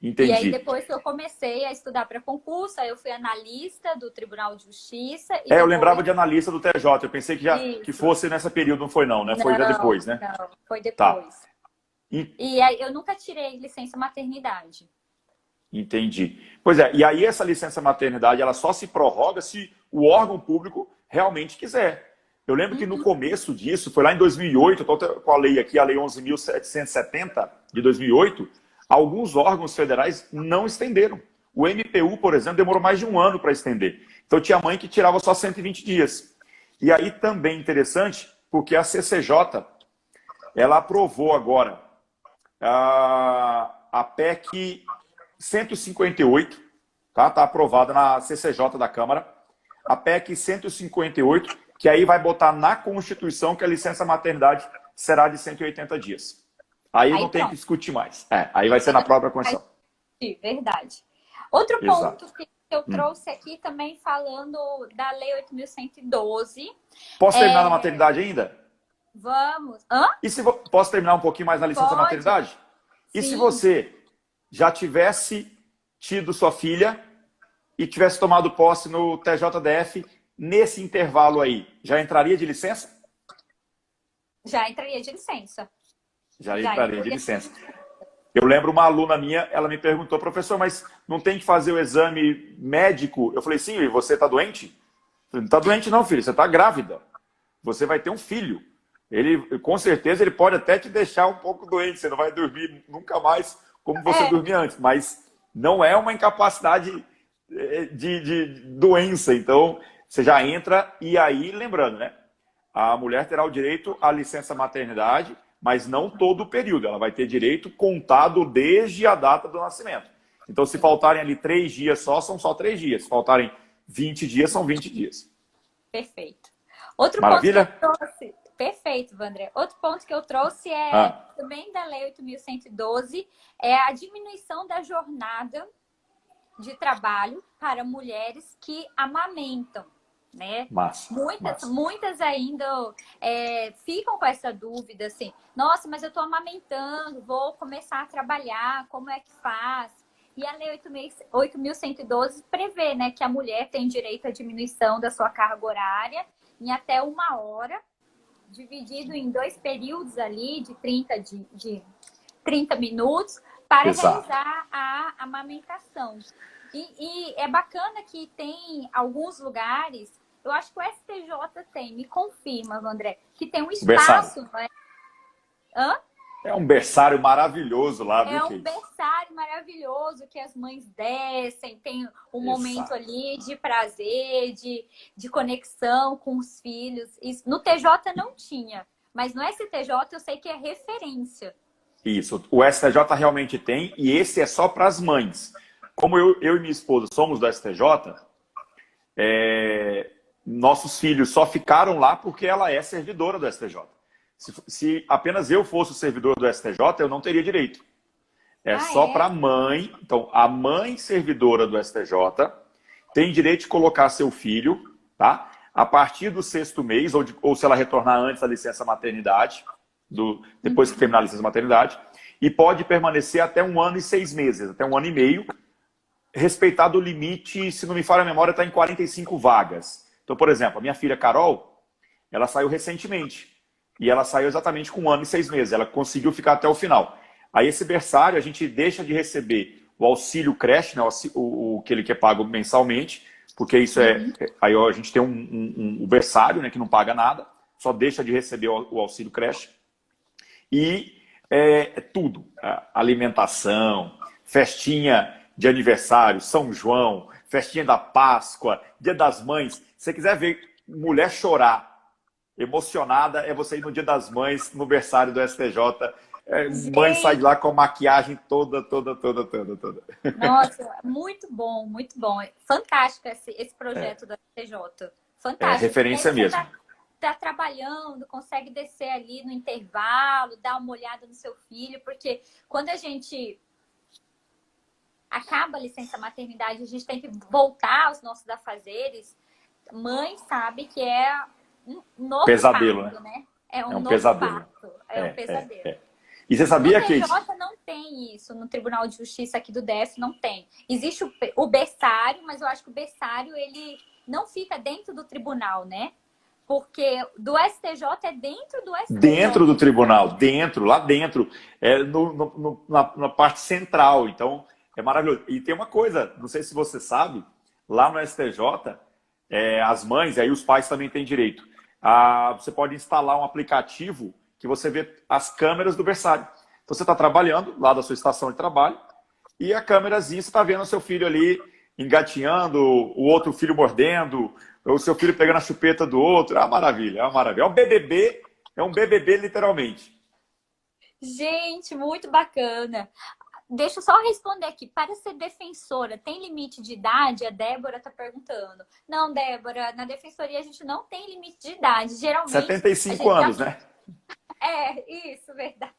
Entendi. E aí, depois que eu comecei a estudar para concurso, aí eu fui analista do Tribunal de Justiça. E eu lembrava de analista do TJ. Eu pensei que fosse nesse período, não foi não, né? Foi já depois, né? Não, foi depois. Tá. E aí, eu nunca tirei licença maternidade. Entendi. Pois é, e aí essa licença maternidade, ela só se prorroga se o órgão público realmente quiser. Eu lembro que no começo disso, foi lá em 2008, eu estou com a lei aqui, a Lei 11.770 de 2008, alguns órgãos federais não estenderam. O MPU, por exemplo, demorou mais de 1 ano para estender. Então tinha mãe que tirava só 120 dias. E aí também interessante, porque a CCJ, ela aprovou agora a PEC 158, tá? Tá aprovada na CCJ da Câmara, a PEC 158, que aí vai botar na Constituição que a licença maternidade será de 180 dias. Aí não tem que discutir mais. Aí vai ser na própria Constituição. Verdade. Outro ponto que eu trouxe aqui também falando da Lei 8.112. Posso terminar na maternidade ainda? Vamos. Posso terminar um pouquinho mais na licença maternidade? E se você já tivesse tido sua filha e tivesse tomado posse no TJDF, nesse intervalo aí, já entraria de licença? Já entraria de licença. Já entraria de licença. Eu lembro uma aluna minha, ela me perguntou, professor, mas não tem que fazer o exame médico? Eu falei, sim, e você está doente? Não está doente não, filho, você está grávida. Você vai ter um filho. Ele, com certeza, ele pode até te deixar um pouco doente, você não vai dormir nunca mais como você dormia antes, mas não é uma incapacidade de doença. Então, você já entra e aí, lembrando, né? A mulher terá o direito à licença maternidade, mas não todo o período. Ela vai ter direito contado desde a data do nascimento. Então, se faltarem ali 3 dias só, são só 3 dias. Se faltarem 20 dias, são 20 dias. Perfeito. Outro Maravilha? ponto que eu trouxe... Perfeito, Vandré. Outro ponto que eu trouxe também da Lei 8.112, é a diminuição da jornada de trabalho para mulheres que amamentam, né? Muitas ainda ficam com essa dúvida, assim, nossa, mas eu estou amamentando, vou começar a trabalhar, como é que faz? E a Lei 8.112 prevê, né, que a mulher tem direito à diminuição da sua carga horária em até 1 hora, dividido em 2 períodos ali de 30 minutos para realizar a amamentação. E é bacana que tem alguns lugares, eu acho que o STJ tem, me confirma, André, que tem um espaço, não é? É um berçário maravilhoso lá, viu, Kate? É um berçário maravilhoso que as mães descem, tem um momento ali de prazer, de conexão com os filhos. Isso, no TJ não tinha, mas no STJ eu sei que é referência. Isso, o STJ realmente tem, e esse é só para as mães. Como eu e minha esposa somos do STJ, nossos filhos só ficaram lá porque ela é servidora do STJ. Se apenas eu fosse o servidor do STJ, eu não teria direito. Só para a mãe. Então, a mãe servidora do STJ tem direito de colocar seu filho, tá? A partir do 6º mês, ou se ela retornar antes da licença maternidade, depois que terminar a licença maternidade, e pode permanecer até 1 ano e 6 meses, até 1 ano e meio, respeitado o limite, se não me falha a memória, está em 45 vagas. Então, por exemplo, a minha filha Carol, ela saiu recentemente. E ela saiu exatamente com 1 ano e 6 meses. Ela conseguiu ficar até o final. Aí esse berçário a gente deixa de receber o auxílio creche, né, o que ele quer pago mensalmente, porque isso aí ó, a gente tem o berçário, né, que não paga nada, só deixa de receber o auxílio creche. E tudo, alimentação, festinha de aniversário, São João, festinha da Páscoa, Dia das Mães. Se você quiser ver mulher chorar emocionada, é você ir no Dia das Mães, no berçário do STJ. Mãe sai de lá com a maquiagem toda. Nossa, muito bom, muito bom. Fantástico esse projeto da STJ. Fantástico. Referência mesmo. Tá trabalhando, consegue descer ali no intervalo, dar uma olhada no seu filho, porque quando a gente acaba a licença maternidade, a gente tem que voltar aos nossos afazeres. Mãe sabe que é um novo pesadelo, parto, né? É um novo pesadelo. Parto. É um pesadelo. E você sabia, no Kate? No TJ não tem isso, no Tribunal de Justiça aqui do DF não tem. Existe o berçário, mas eu acho que o berçário ele não fica dentro do tribunal, né? Porque do STJ é dentro do STJ. Dentro do tribunal, lá dentro, na parte central. Então, é maravilhoso. E tem uma coisa, não sei se você sabe, lá no STJ, as mães, e aí os pais também têm direito, você pode instalar um aplicativo que você vê as câmeras do berçário. Então, você está trabalhando lá da sua estação de trabalho e a câmerazinha, você está vendo o seu filho ali engatinhando, o outro filho mordendo, o seu filho pegando a chupeta do outro. É uma maravilha, é uma maravilha. É um BBB literalmente. Gente, muito bacana. Deixa eu só responder aqui. Para ser defensora, tem limite de idade? A Débora está perguntando. Não, Débora, na defensoria a gente não tem limite de idade. Geralmente. 75 anos, né? Isso, verdade.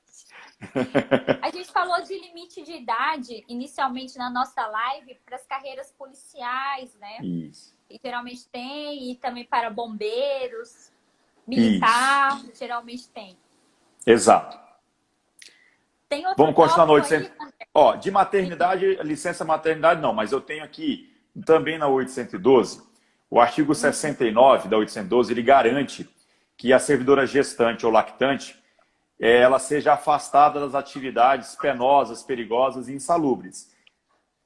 A gente falou de limite de idade inicialmente na nossa live para as carreiras policiais, né? Isso. E geralmente tem, e também para bombeiros, militar, geralmente tem. Exato. Tem outro Vamos continuar a noite. Aí, de maternidade, licença maternidade não, mas eu tenho aqui também na 812, o artigo 69 da 812, ele garante que a servidora gestante ou lactante ela seja afastada das atividades penosas, perigosas e insalubres.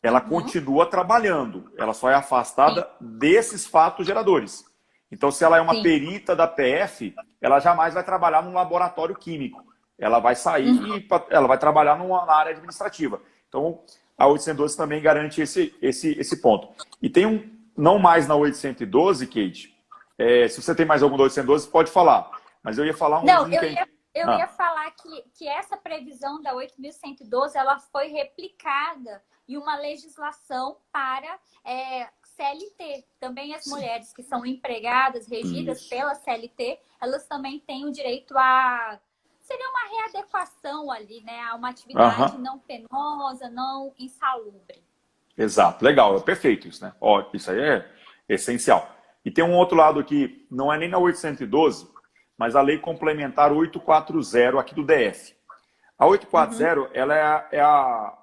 Ela continua trabalhando, ela só é afastada desses fatos geradores. Então, se ela é uma perita da PF, ela jamais vai trabalhar num laboratório químico. Ela vai sair e ela vai trabalhar na área administrativa. Então, a 812 também garante esse ponto. E tem não mais na 812, Kate, se você tem mais algum da 812, pode falar. Mas eu ia falar eu ia falar que essa previsão da 8.112 ela foi replicada em uma legislação para CLT. Também as mulheres que são empregadas, regidas pela CLT, elas também têm o direito a... Seria uma readequação ali, né? A uma atividade não penosa, não insalubre. Exato, legal, é perfeito isso, né? Isso aí é essencial. E tem um outro lado aqui, não é nem na 812, mas a Lei Complementar 840 aqui do DF. A 840, ela é a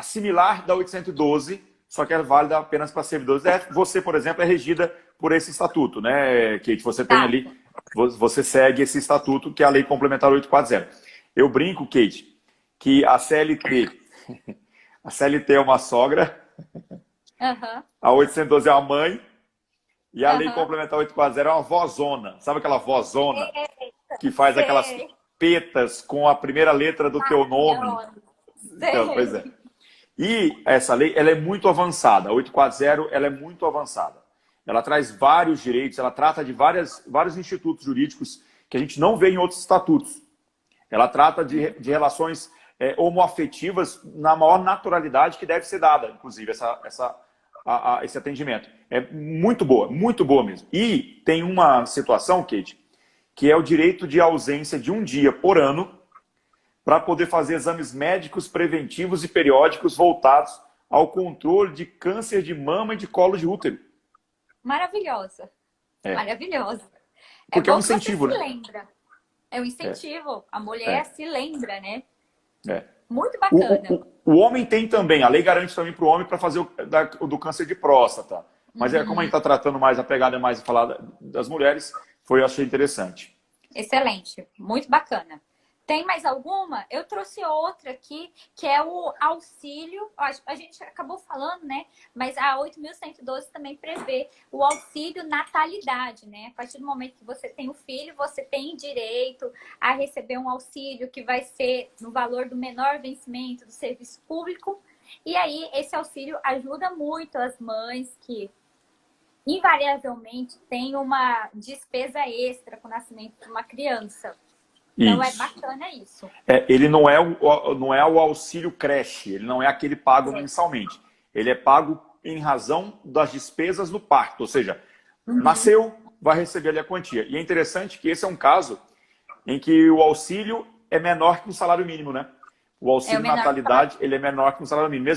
similar da 812, só que é válida apenas para servidores do DF. Você, por exemplo, é regida por esse estatuto, né, Kate? Você tem ali, você segue esse estatuto, que é a Lei Complementar 840. Eu brinco, Kate, que a CLT é uma sogra, a 812 é uma mãe, e a Lei Complementar 840 é uma vozona. Sabe aquela vozona que faz aquelas petas com a primeira letra do teu nome? Então, pois é. E essa lei, ela é muito avançada. A 840, ela é muito avançada. Ela traz vários direitos, ela trata de vários institutos jurídicos que a gente não vê em outros estatutos. Ela trata de relações homoafetivas na maior naturalidade que deve ser dada, inclusive, esse atendimento. É muito boa mesmo. E tem uma situação, Kate, que é o direito de ausência de um dia por ano para poder fazer exames médicos preventivos e periódicos voltados ao controle de câncer de mama e de colo de útero. Maravilhosa. Maravilhosa. Porque é um incentivo, né? Lembra. É um incentivo. A mulher se lembra, né? Muito bacana. O homem tem também, a lei garante também para o homem para fazer o do câncer de próstata. Mas como a gente está tratando mais, a pegada é mais falar das mulheres, eu achei interessante. Excelente, muito bacana. Tem mais alguma? Eu trouxe outra aqui, que é o auxílio. A gente acabou falando, né? Mas a 8.112 também prevê o auxílio natalidade, né? A partir do momento que você tem o filho, você tem direito a receber um auxílio que vai ser no valor do menor vencimento do serviço público. E aí, esse auxílio ajuda muito as mães que invariavelmente têm uma despesa extra com o nascimento de uma criança. Então, é Isso. bacana isso. Ele não é o auxílio creche, ele não é aquele pago mensalmente. Ele é pago em razão das despesas do parto, ou seja, nasceu, vai receber ali a quantia. E é interessante que esse é um caso em que o auxílio é menor que o salário mínimo, né? O auxílio natalidade, ele é menor que o salário mínimo.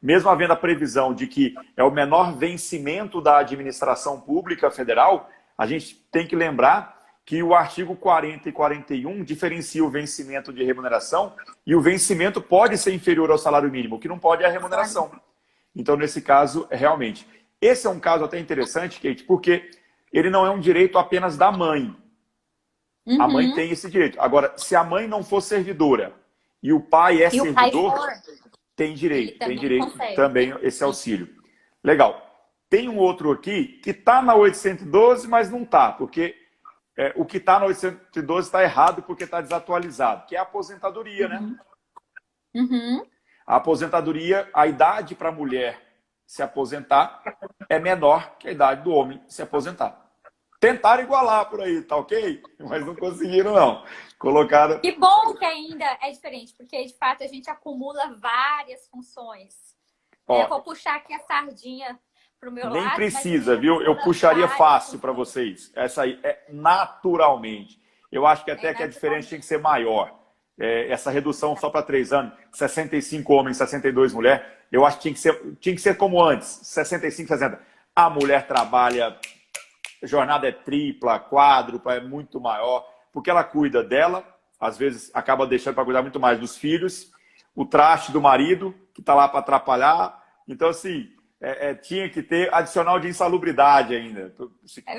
Mesmo havendo a previsão de que é o menor vencimento da administração pública federal, a gente tem que lembrar que o artigo 40 e 41 diferencia o vencimento de remuneração e o vencimento pode ser inferior ao salário mínimo, o que não pode é a remuneração. Então, nesse caso, realmente. Esse é um caso até interessante, Kate, porque ele não é um direito apenas da mãe. A mãe tem esse direito. Agora, se a mãe não for servidora e o pai é servidor, tem direito também esse auxílio. Legal. Tem um outro aqui que está na 812, mas não está, porque o que está na 812 está errado porque está desatualizado, que é a aposentadoria, né? A aposentadoria, a idade para a mulher se aposentar é menor que a idade do homem se aposentar. Tentaram igualar por aí, tá ok? Mas não conseguiram, não. Colocaram... Que bom que ainda é diferente, porque de fato a gente acumula várias funções. Eu vou puxar aqui a sardinha pro meu lado. Nem precisa, viu? Eu puxaria fácil para vocês. Essa aí é naturalmente. Eu acho que até que a diferença tinha que ser maior. Essa redução só para 3 anos, 65 homens, 62 mulheres, eu acho que tinha que ser como antes, 65, 60. A mulher trabalha, jornada é tripla, quádrupla, é muito maior, porque ela cuida dela, às vezes acaba deixando para cuidar muito mais dos filhos, o traste do marido, que está lá para atrapalhar. Então, assim, tinha que ter adicional de insalubridade ainda.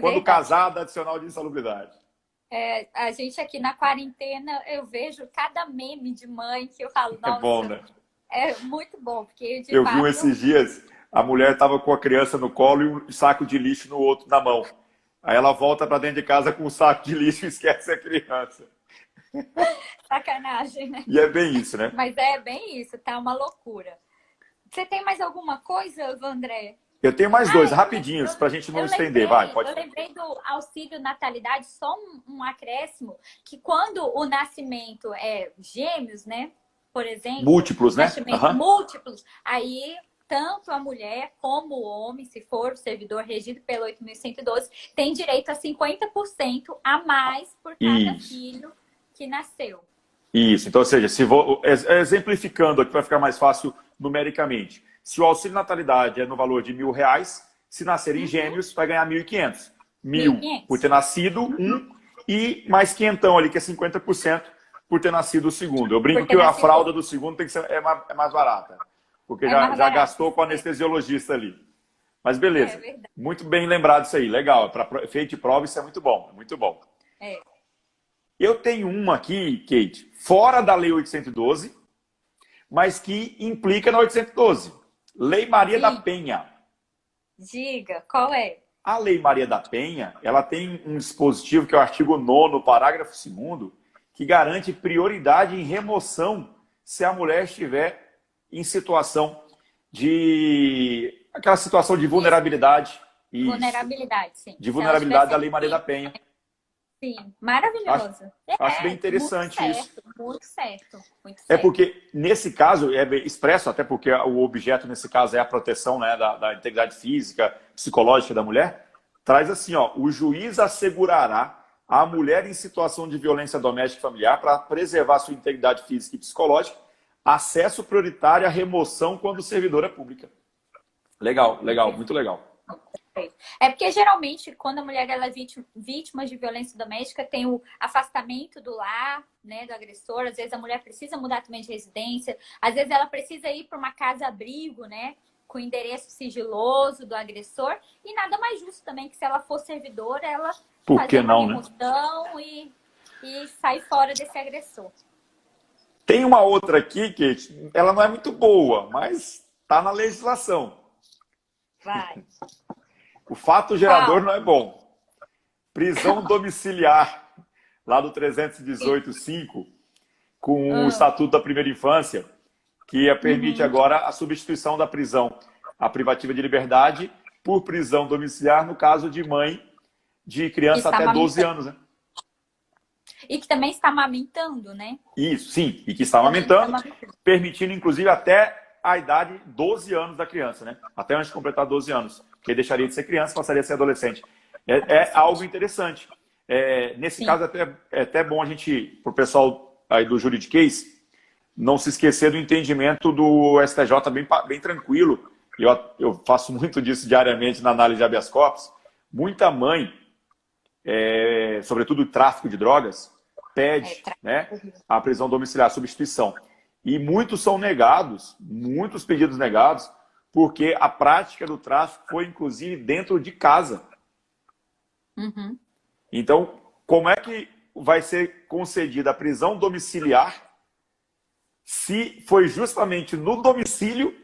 Quando casada, adicional de insalubridade. A gente aqui na quarentena, eu vejo cada meme de mãe que eu falo, nossa, é bom, né? É muito bom, porque de eu fato... vi esses dias, a mulher estava com a criança no colo e um saco de lixo no outro na mão. Aí ela volta para dentro de casa com um saco de lixo e esquece a criança. Sacanagem, né? E é bem isso, né? Mas é bem isso, tá uma loucura. Você tem mais alguma coisa, André? Eu tenho mais dois, rapidinhos, para a gente não estender. Vai, pode. Eu lembrei do auxílio natalidade, só um acréscimo, que quando o nascimento é gêmeos, né? Por exemplo. Múltiplos, né? Múltiplos. Aí, tanto a mulher como o homem, se for o servidor regido pelo 8.112, tem direito a 50% a mais por cada filho que nasceu. Isso. Então, ou seja, exemplificando aqui para ficar mais fácil numericamente. Se o auxílio natalidade é no valor de R$1.000, se nascerem gêmeos, vai ganhar 1.500. 1.000 por ter nascido um e mais quinhentão ali, que é 50% por ter nascido o segundo. Eu brinco que a fralda do segundo tem que ser, é mais barata, porque já gastou com o anestesiologista ali. Mas beleza, muito bem lembrado isso aí, legal. Para efeito de prova isso é muito bom, muito bom. Eu tenho uma aqui, Kate, fora da Lei 812, mas que implica na 812. Lei Maria da Penha. Diga, qual é? A Lei Maria da Penha, ela tem um dispositivo que é o artigo 9º, parágrafo 2º, que garante prioridade em remoção se a mulher estiver em situação de... aquela situação de vulnerabilidade. Vulnerabilidade, sim. De vulnerabilidade da Lei Maria da Penha. Sim, maravilhoso. Acho bem interessante isso. Muito certo. É porque, nesse caso, é expresso, até porque o objeto, nesse caso, é a proteção, né, da integridade física, psicológica da mulher, traz assim, ó, o juiz assegurará à mulher em situação de violência doméstica e familiar para preservar sua integridade física e psicológica, acesso prioritário à remoção quando servidora pública. Legal, legal, muito legal. É porque geralmente quando a mulher ela é vítima de violência doméstica tem o afastamento do lar, né, do agressor. Às vezes a mulher precisa mudar também de residência, às vezes ela precisa ir para uma casa-abrigo, né, com endereço sigiloso do agressor. E nada mais justo também que se ela for servidora, ela fazer uma remoção e sair fora desse agressor. Tem uma outra aqui que ela não é muito boa, mas está na legislação. Vai. O fato gerador Qual? não é bom. Prisão domiciliar, lá do 318.5, com o Ah, Estatuto da Primeira Infância, que permite uhum. agora a substituição da prisão, a privativa de liberdade, por prisão domiciliar no caso de mãe de Que criança está até 12 amamentando. anos, né? E que também está amamentando, né? Isso, sim, e que está Também está amamentando, amamentando. permitindo inclusive até a idade 12 anos da criança, né? Até antes de completar 12 anos, que deixaria de ser criança, passaria a ser adolescente. É algo Adolescente. interessante. Nesse Sim. caso, é até bom a gente, para o pessoal aí do juridiquês, não se esquecer do entendimento do STJ bem tranquilo. Eu faço muito disso diariamente na análise de habeas corpus. Muita mãe, sobretudo o tráfico de drogas, É, pede, né, a prisão domiciliar, a substituição. E muitos são negados, muitos pedidos negados, porque a prática do tráfico foi, inclusive, dentro de casa. Uhum. Então, como é que vai ser concedida a prisão domiciliar se foi justamente no domicílio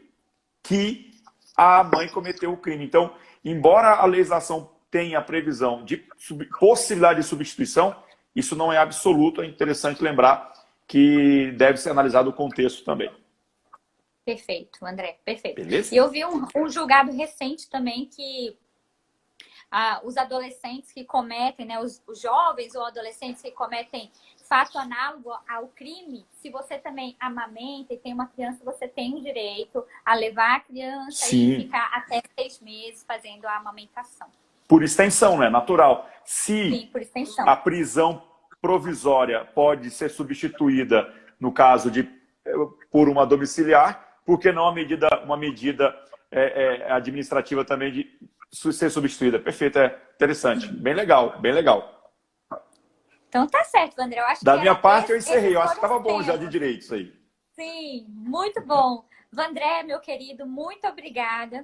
que a mãe cometeu o crime? Então, embora a legislação tenha a previsão de possibilidade de substituição, isso não é absoluto, é interessante lembrar que deve ser analisado o contexto também. Perfeito, André, perfeito. Beleza? E eu vi um julgado recente também que os adolescentes que cometem, né, os jovens ou adolescentes que cometem fato análogo ao crime, se você também amamenta e tem uma criança, você tem o direito a levar a criança e Sim. ficar até 6 meses fazendo a amamentação. Por extensão, né? Natural. Se Sim, por extensão. a prisão provisória pode ser substituída, no caso de por uma domiciliar, por que não uma medida administrativa também de ser substituída? Perfeito, é interessante. Bem legal, bem legal. Então tá certo, André. Eu acho Da que minha parte eu esses encerrei, eu acho que foram estava os bom já de temas. direitos aí. Sim, muito bom. Vandré, meu querido, muito obrigada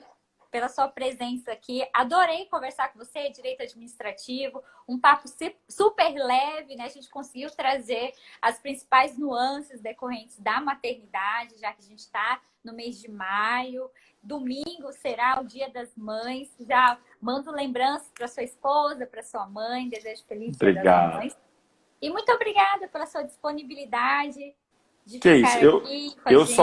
pela sua presença aqui. Adorei conversar com você, direito administrativo, um papo super leve, né? A gente conseguiu trazer as principais nuances decorrentes da maternidade, já que a gente está no mês de maio. Domingo será o Dia das Mães. Já mando lembranças para sua esposa, para sua mãe. Desejo feliz Dia das Obrigado. Mães. E muito obrigada pela sua disponibilidade de Que ficar isso, aqui com a eu gente.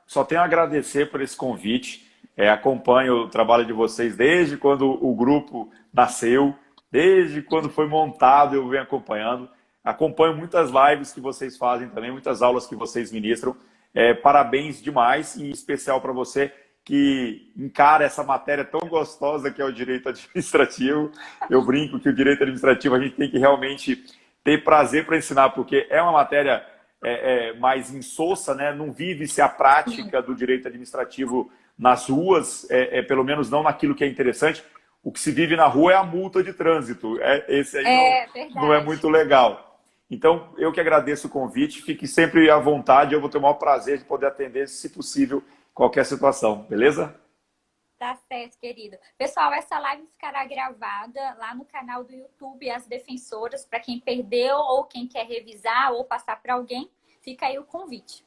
só tenho a agradecer por esse convite. Acompanho o trabalho de vocês desde quando o grupo nasceu, desde quando foi montado, eu venho acompanhando. Acompanho muitas lives que vocês fazem também, muitas aulas que vocês ministram. Parabéns demais, e em especial para você que encara essa matéria tão gostosa que é o direito administrativo. Eu brinco que o direito administrativo a gente tem que realmente ter prazer para ensinar, porque é uma matéria mais insossa, né? Não vive-se a prática do direito administrativo nas ruas, pelo menos não naquilo que é interessante. O que se vive na rua é a multa de trânsito. Esse aí não é muito legal. Então, eu que agradeço o convite, fique sempre à vontade, eu vou ter o maior prazer de poder atender, se possível, qualquer situação, beleza? Tá certo, querido. Pessoal, essa live ficará gravada lá no canal do YouTube As Defensoras, para quem perdeu ou quem quer revisar ou passar para alguém, fica aí o convite.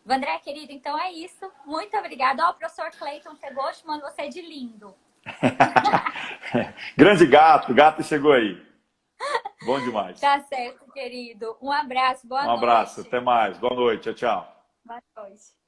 Vandré, querido, então é isso. Muito obrigada. Ó, o professor Cleiton chegou, chamando você de lindo. Grande gato, gato chegou aí. Bom demais. Tá certo, querido. Um abraço, boa noite. Um abraço, até mais. Boa noite, tchau, tchau. Boa noite.